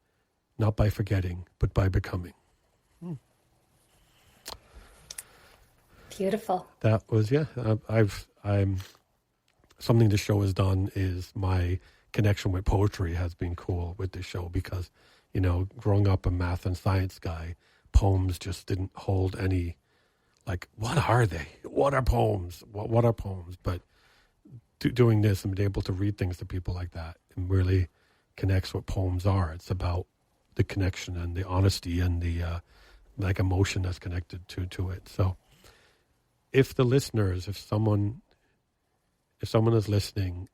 not by forgetting, but by becoming. Beautiful. That was, I'm something the show has done is my connection with poetry has been cool with the show because, growing up a math and science guy, poems just didn't hold any. Like, what are they? What are poems? What are poems? But doing this and being able to read things to people like that and really connects what poems are. It's about the connection and the honesty and the emotion that's connected to it. So if the listeners, if someone is listening,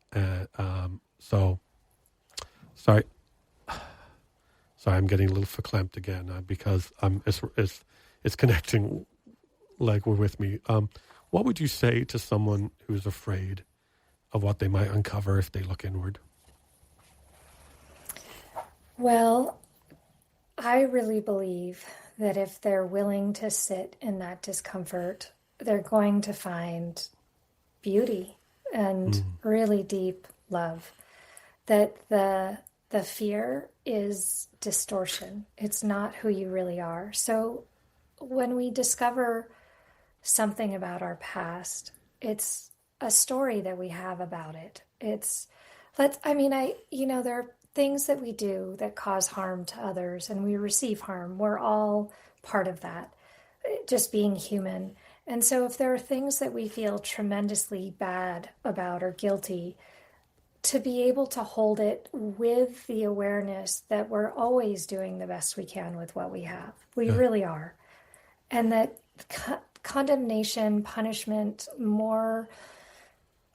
sorry, I'm getting a little verklempt again because it's connecting. Like, we're with me. What would you say to someone who's afraid of what they might uncover if they look inward? Well, I really believe that if they're willing to sit in that discomfort, they're going to find beauty and really deep love. That the fear is distortion. It's not who you really are. So when we discover something about our past, it's a story that we have about it. There are things that we do that cause harm to others and we receive harm. We're all part of that, just being human. And so if there are things that we feel tremendously bad about or guilty, to be able to hold it with the awareness that we're always doing the best we can with what we have. We really are. And that condemnation, punishment, more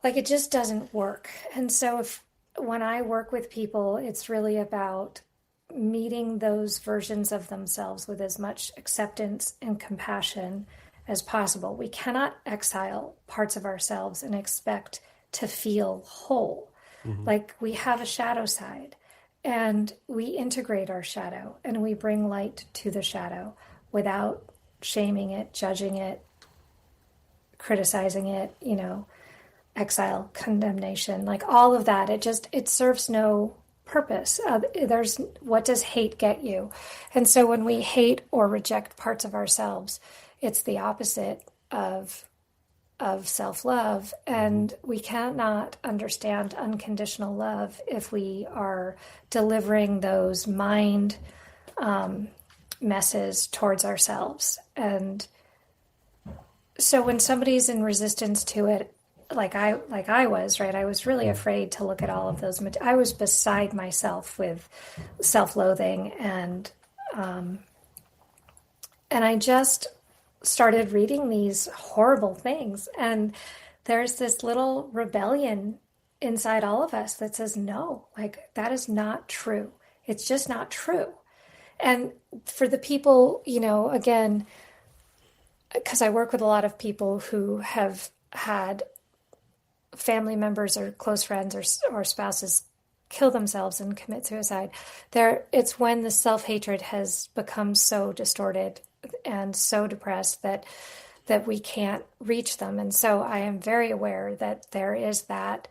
like it just doesn't work. And so when I work with people, it's really about meeting those versions of themselves with as much acceptance and compassion as possible. We cannot exile parts of ourselves and expect to feel whole. Like we have a shadow side, and we integrate our shadow and we bring light to the shadow without shaming it, judging it, criticizing it, exile, condemnation, like all of that. It serves no purpose. What does hate get you? And so when we hate or reject parts of ourselves, it's the opposite of self-love, and we cannot understand unconditional love if we are delivering those mind messes towards ourselves. And so when somebody's in resistance to it, like I was, right, I was really afraid to look at all of those. I was beside myself with self-loathing, and I just started reading these horrible things, and there's this little rebellion inside all of us that says, no, like that is not true. It's just not true. And for the people, again, because I work with a lot of people who have had family members or close friends or spouses kill themselves and commit suicide, it's when the self-hatred has become so distorted and so depressed that we can't reach them. And so I am very aware that there is that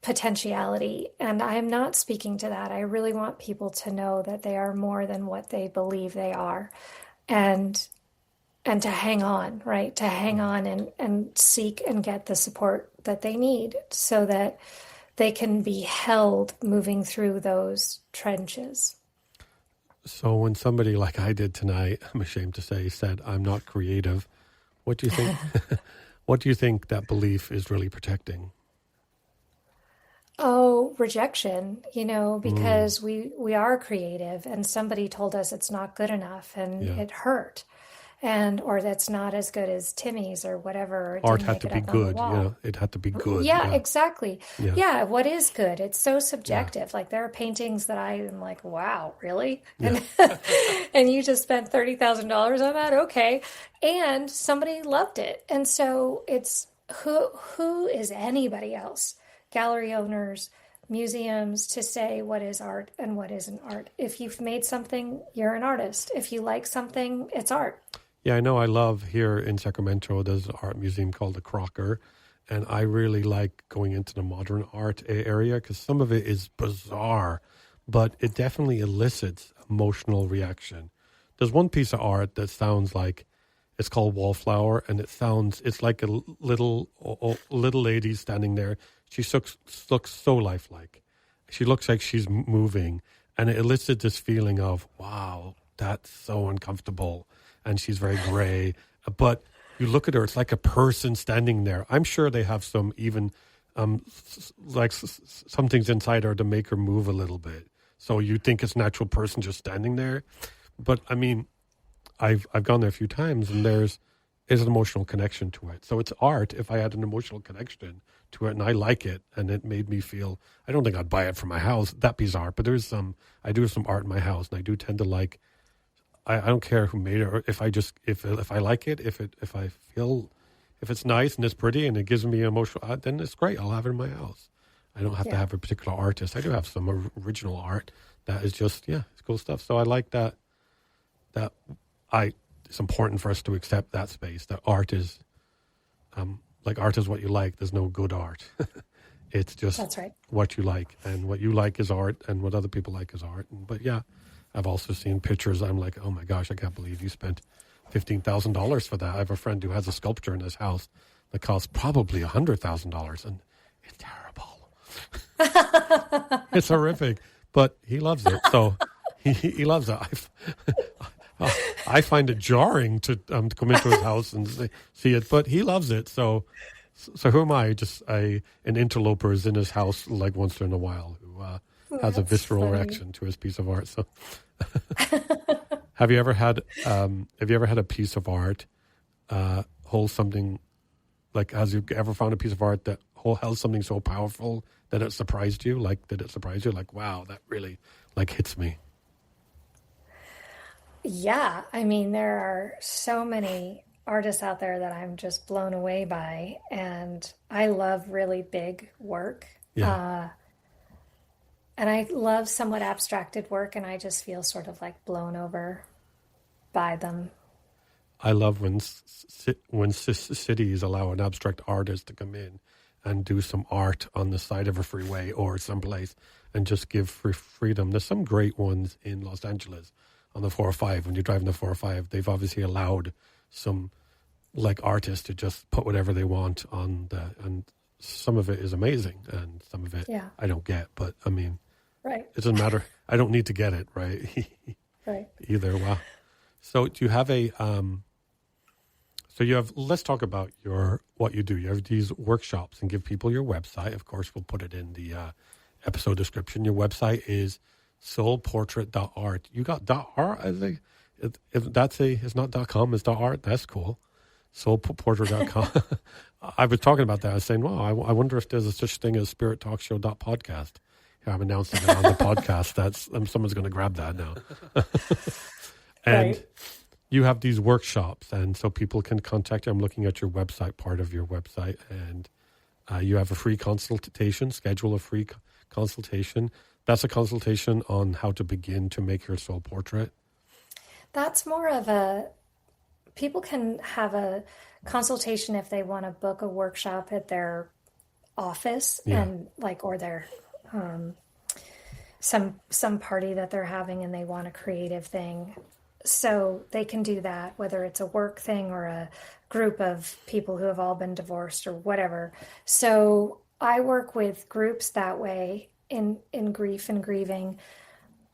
potentiality, and I am not speaking to that. I really want people to know that they are more than what they believe they are, and to hang on, right? To hang on and seek and get the support that they need so that they can be held moving through those trenches. So when somebody like I did tonight, I'm ashamed to say, said, I'm not creative, what do you think? What do you think that belief is really protecting? Oh, rejection, because we are creative, and somebody told us it's not good enough, and it hurt. Or that's not as good as Timmy's or whatever. Art had to be good. It had to be good. Yeah, exactly. Yeah, what is good? It's so subjective. Like there are paintings that I am like, wow, really? Yeah. And you just spent $30,000 on that? Okay. And somebody loved it. And so it's who is anybody else? Gallery owners, museums, to say what is art and what isn't art. If you've made something, you're an artist. If you like something, it's art. Yeah, I know. I love here in Sacramento, there's an art museum called the Crocker, and I really like going into the modern art area because some of it is bizarre, but it definitely elicits emotional reaction. There's one piece of art that sounds like, it's called Wallflower, and it's like a little lady standing there. She looks so lifelike. She looks like she's moving, and it elicits this feeling of, wow, that's so uncomfortable. And she's very gray. But you look at her, it's like a person standing there. I'm sure they have some even, like some things inside her to make her move a little bit. So you think it's a natural person just standing there. But I mean, I've gone there a few times, and there's an emotional connection to it. So it's art if I had an emotional connection to it, and I like it, and it made me feel, I don't think I'd buy it for my house. That'd be art. But I do have some art in my house, and I do tend to like, I don't care who made it, or if I like it, if I feel, if it's nice and it's pretty and it gives me emotional, then it's great. I'll have it in my house. I don't have to have a particular artist. I do have some original art that is just, it's cool stuff. So I like that it's important for us to accept that space, that art is, like art is what you like. There's no good art. It's just That's right. What you like, and what you like is art, and what other people like is art. But yeah, I've also seen pictures. I'm like, oh my gosh, I can't believe you spent $15,000 for that. I have a friend who has a sculpture in his house that costs probably $100,000, and it's terrible. It's horrific, but he loves it. So he loves it. I find it jarring to come into his house and see it, but he loves it. So So who am I? Just an interloper is in his house like once in a while who has a visceral reaction to his piece of art. So, have you ever had a piece of art hold something? Like, has you ever found a piece of art that held something so powerful that it surprised you? Like, did it surprise you? Like, wow, that really like hits me. Yeah, I mean, there are so many artists out there that I'm just blown away by, and I love really big work. Yeah. And I love somewhat abstracted work, and I just feel sort of like blown over by them. I love when cities allow an abstract artist to come in and do some art on the side of a freeway or someplace and just give free freedom. There's some great ones in Los Angeles on the 405. When you're driving the 405, they've obviously allowed some like artists to just put whatever they want on and some of it is amazing and some of it I don't get. But I mean, right. It doesn't matter. I don't need to get it, right? Right. Either. Wow. So do you have let's talk about what you do. You have these workshops and give people your website. Of course, we'll put it in the episode description. Your website is soulportrait.art. You got .art? I think it's not .com, it's .art. That's cool. Soulportrait.com. I was talking about that. I was saying, wow, I wonder if there's a such thing as spirittalkshow.podcast. I'm announcing it on the podcast. Someone's going to grab that now. And you have these workshops, and so people can contact you. I'm looking at your website, part of your website, and you have a free consultation, schedule a free consultation. That's a consultation on how to begin to make your soul portrait. That's more of people can have a consultation if they want to book a workshop at their office and or their some party that they're having and they want a creative thing. So they can do that, whether it's a work thing or a group of people who have all been divorced or whatever. So I work with groups that way in grief and grieving,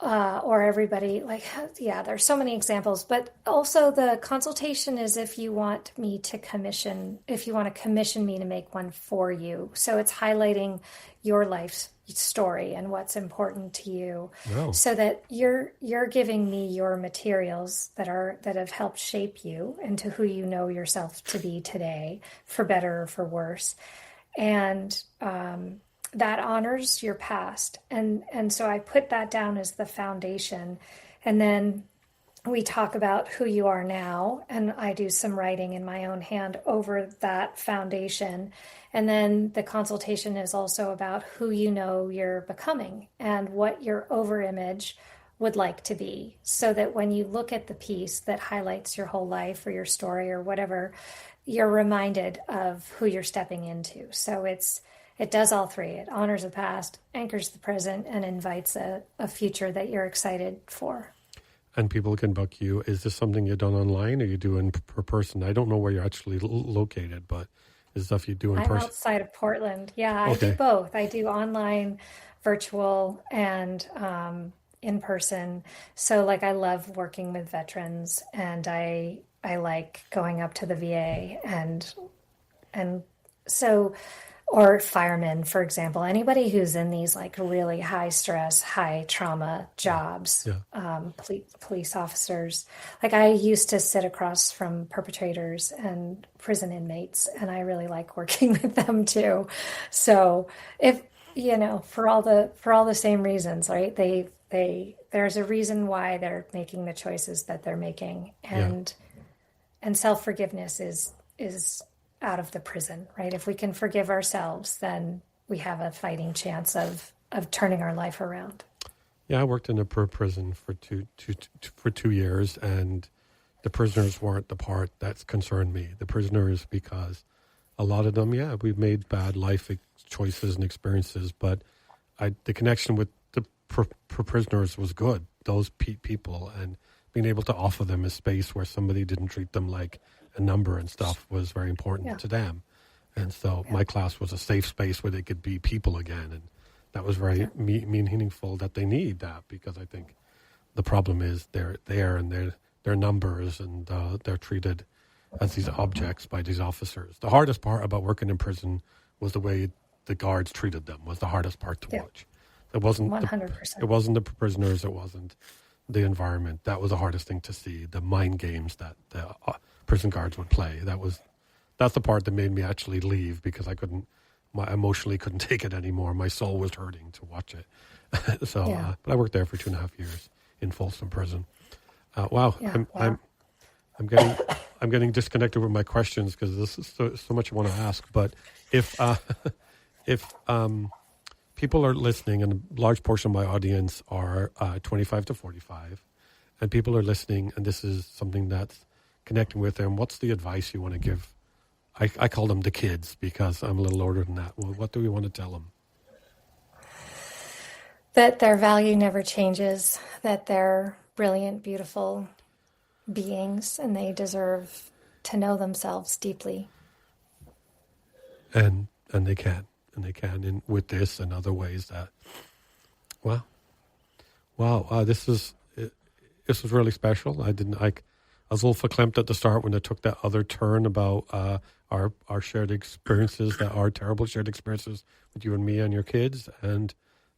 or everybody there's so many examples, but also the consultation is if you want to commission me to make one for you. So it's highlighting your life's story and what's important to you, so that you're giving me your materials that have helped shape you into who you know yourself to be today, for better or for worse, and that honors your past, and so I put that down as the foundation, and then we talk about who you are now, and I do some writing in my own hand over that foundation. And then the consultation is also about who you know you're becoming and what your overimage would like to be, so that when you look at the piece that highlights your whole life or your story or whatever, you're reminded of who you're stepping into. So it does all three. It honors the past, anchors the present, and invites a future that you're excited for. And people can book you. Is this something you've done online or you do in per person? I don't know where you're actually located, but is stuff you do in person? I'm outside of Portland. Yeah, I do both. I do online, virtual, and in person. So I love working with veterans, and I like going up to the VA and so, or firemen, for example, anybody who's in these really high stress, high trauma jobs, police officers. I used to sit across from perpetrators and prison inmates, and I really like working with them too. So if, for all the same reasons, right? There's a reason why they're making the choices that they're making. And self-forgiveness is out of the prison, right? If we can forgive ourselves, then we have a fighting chance of turning our life around. Yeah, I worked in a prison for 2 years, and the prisoners weren't the part that's concerned me. The prisoners, because a lot of them, we've made bad life choices and experiences, but the connection with the prisoners was good. Those people, and being able to offer them a space where somebody didn't treat them like a number and stuff was very important to them. And so my class was a safe space where they could be people again. And that was very meaningful that they need that, because I think the problem is they're there and they're numbers, and they're treated as these objects by these officers. The hardest part about working in prison was the way the guards treated them. Was the hardest part to watch. It wasn't 100%. It wasn't the prisoners. It wasn't the environment. That was the hardest thing to see. The mind games that the prison guards would play. That's the part that made me actually leave, because I emotionally couldn't take it anymore. My soul was hurting to watch it. But I worked there for 2.5 years in Folsom Prison. Wow. Yeah, I'm getting disconnected with my questions because this is so much I want to ask. But if people are listening, and a large portion of my audience are 25 to 45, and people are listening, and this is something that's connecting with them, what's the advice you want to give? I call them the kids because I'm a little older than that. Well, what do we want to tell them? That their value never changes, that they're brilliant, beautiful beings, and they deserve to know themselves deeply. And they can. With this and other ways that, wow, this was really special. I was a little verklempt at the start when it took that other turn about our shared experiences, that are terrible shared experiences with you and me and your kids and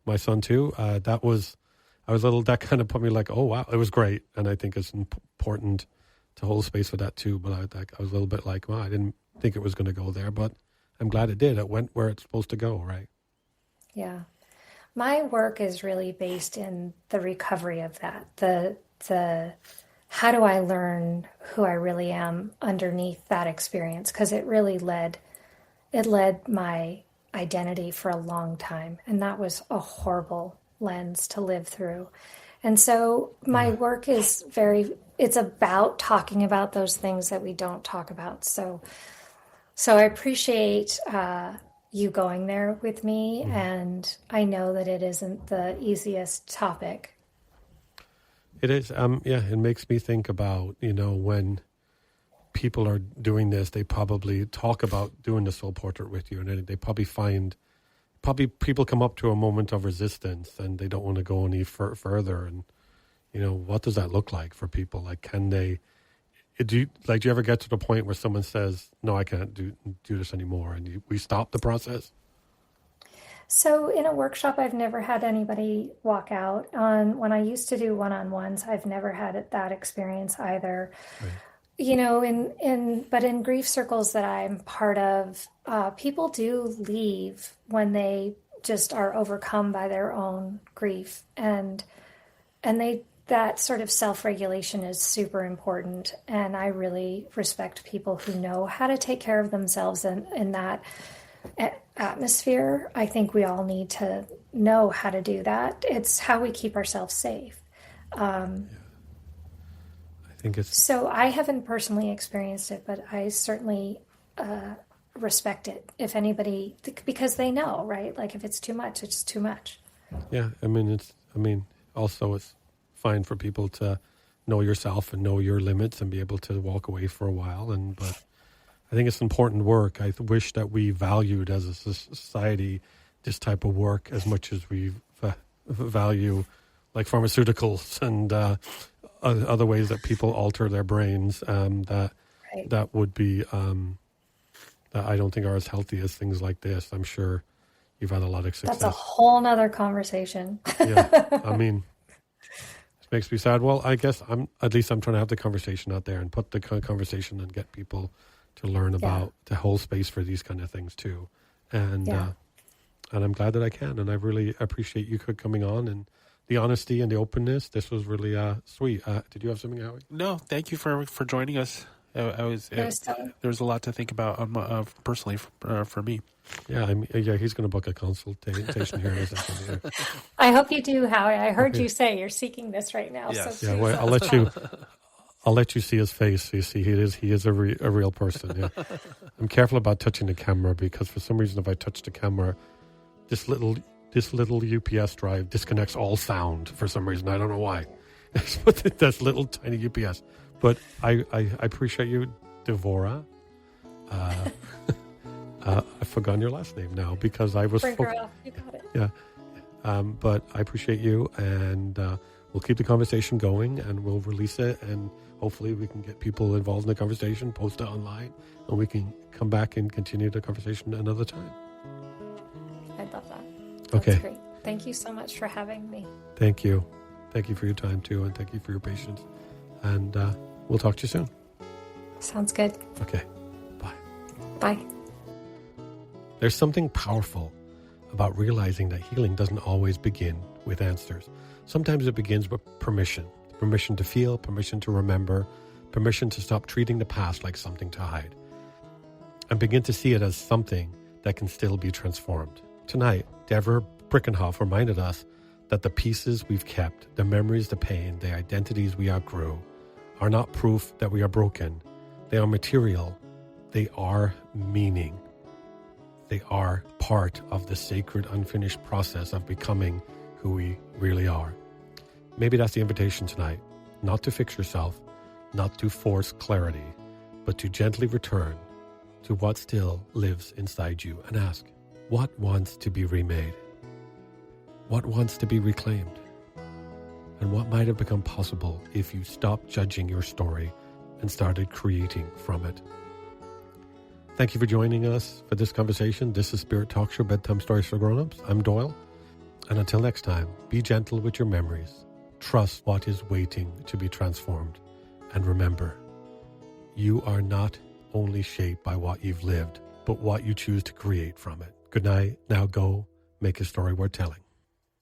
my son too. That kind of put me like, oh wow, it was great, and I think it's important to hold space for that too. But I was a little bit like, well, I didn't think it was going to go there, but I'm glad it did. It went where it's supposed to go, right? Yeah. My work is really based in the recovery of that. The how do I learn who I really am underneath that experience? Because it really led my identity for a long time. And that was a horrible lens to live through. And so my work is it's about talking about those things that we don't talk about. So I appreciate you going there with me, and I know that it isn't the easiest topic. It is. It makes me think about, when people are doing this, they probably talk about doing the soul portrait with you, and they probably people come up to a moment of resistance and they don't want to go any further. And, what does that look like for people? Like, can they... Do you ever get to the point where someone says, no, I can't do this anymore, and we stop the process? So in a workshop, I've never had anybody walk out. When I used to do one-on-ones, I've never had that experience either. Right. But in grief circles that I'm part of, people do leave when they just are overcome by their own grief, and that sort of self-regulation is super important. And I really respect people who know how to take care of themselves in that atmosphere. I think we all need to know how to do that. It's how we keep ourselves safe. I think it's... So I haven't personally experienced it, but I certainly respect it. If anybody, because they know, right? Like if it's too much, it's too much. Yeah. Also it's fine for people to know yourself and know your limits and be able to walk away for a while. But I think it's important work. I wish that we valued as a society this type of work as much as we value like pharmaceuticals and other ways that people alter their brains that would be that I don't think are as healthy as things like this. I'm sure you've had a lot of success. That's a whole nother conversation. Yeah, it makes me sad. Well, I guess I'm trying to have the conversation out there and put the conversation and get people to learn about, to hold space for these kind of things too. And I'm glad that I can. And I really appreciate you coming on and the honesty and the openness. This was really sweet. Did you have something, Howie? No, thank you for joining us. There was a lot to think about personally for me. Yeah, he's going to book a consultation here in a second. Yeah. I hope you do, Howie. I heard you say you're seeking this right now. Yes. So well, I'll let you see his face. So you see, he is a real person. Yeah, I'm careful about touching the camera because for some reason, if I touch the camera, this little UPS drive disconnects all sound for some reason. I don't know why. That's little tiny UPS. But I appreciate you, Devorah. I've forgotten your last name now because I was... Brinckerhoff, you got it. Yeah. But I appreciate you, and we'll keep the conversation going, and we'll release it, and hopefully we can get people involved in the conversation, post it online, and we can come back and continue the conversation another time. I'd love that. Okay. That's great. Thank you so much for having me. Thank you. Thank you for your time too, and thank you for your patience. And we'll talk to you soon. Sounds good. Okay. Bye. Bye. There's something powerful about realizing that healing doesn't always begin with answers. Sometimes it begins with permission. Permission to feel, permission to remember, permission to stop treating the past like something to hide, and begin to see it as something that can still be transformed. Tonight, Devorah Brinckerhoff reminded us that the pieces we've kept, the memories, the pain, the identities we outgrew, are not proof that we are broken. They are material. They are meaning. They are part of the sacred, unfinished process of becoming who we really are. Maybe that's the invitation tonight, not to fix yourself, not to force clarity, but to gently return to what still lives inside you and ask, what wants to be remade? What wants to be reclaimed? And what might have become possible if you stopped judging your story and started creating from it? Thank you for joining us for this conversation. This is Spirit Talk Show, Bedtime Stories for Grown-Ups. I'm Doyle. And until next time, be gentle with your memories. Trust what is waiting to be transformed. And remember, you are not only shaped by what you've lived, but what you choose to create from it. Good night. Now go make a story worth telling.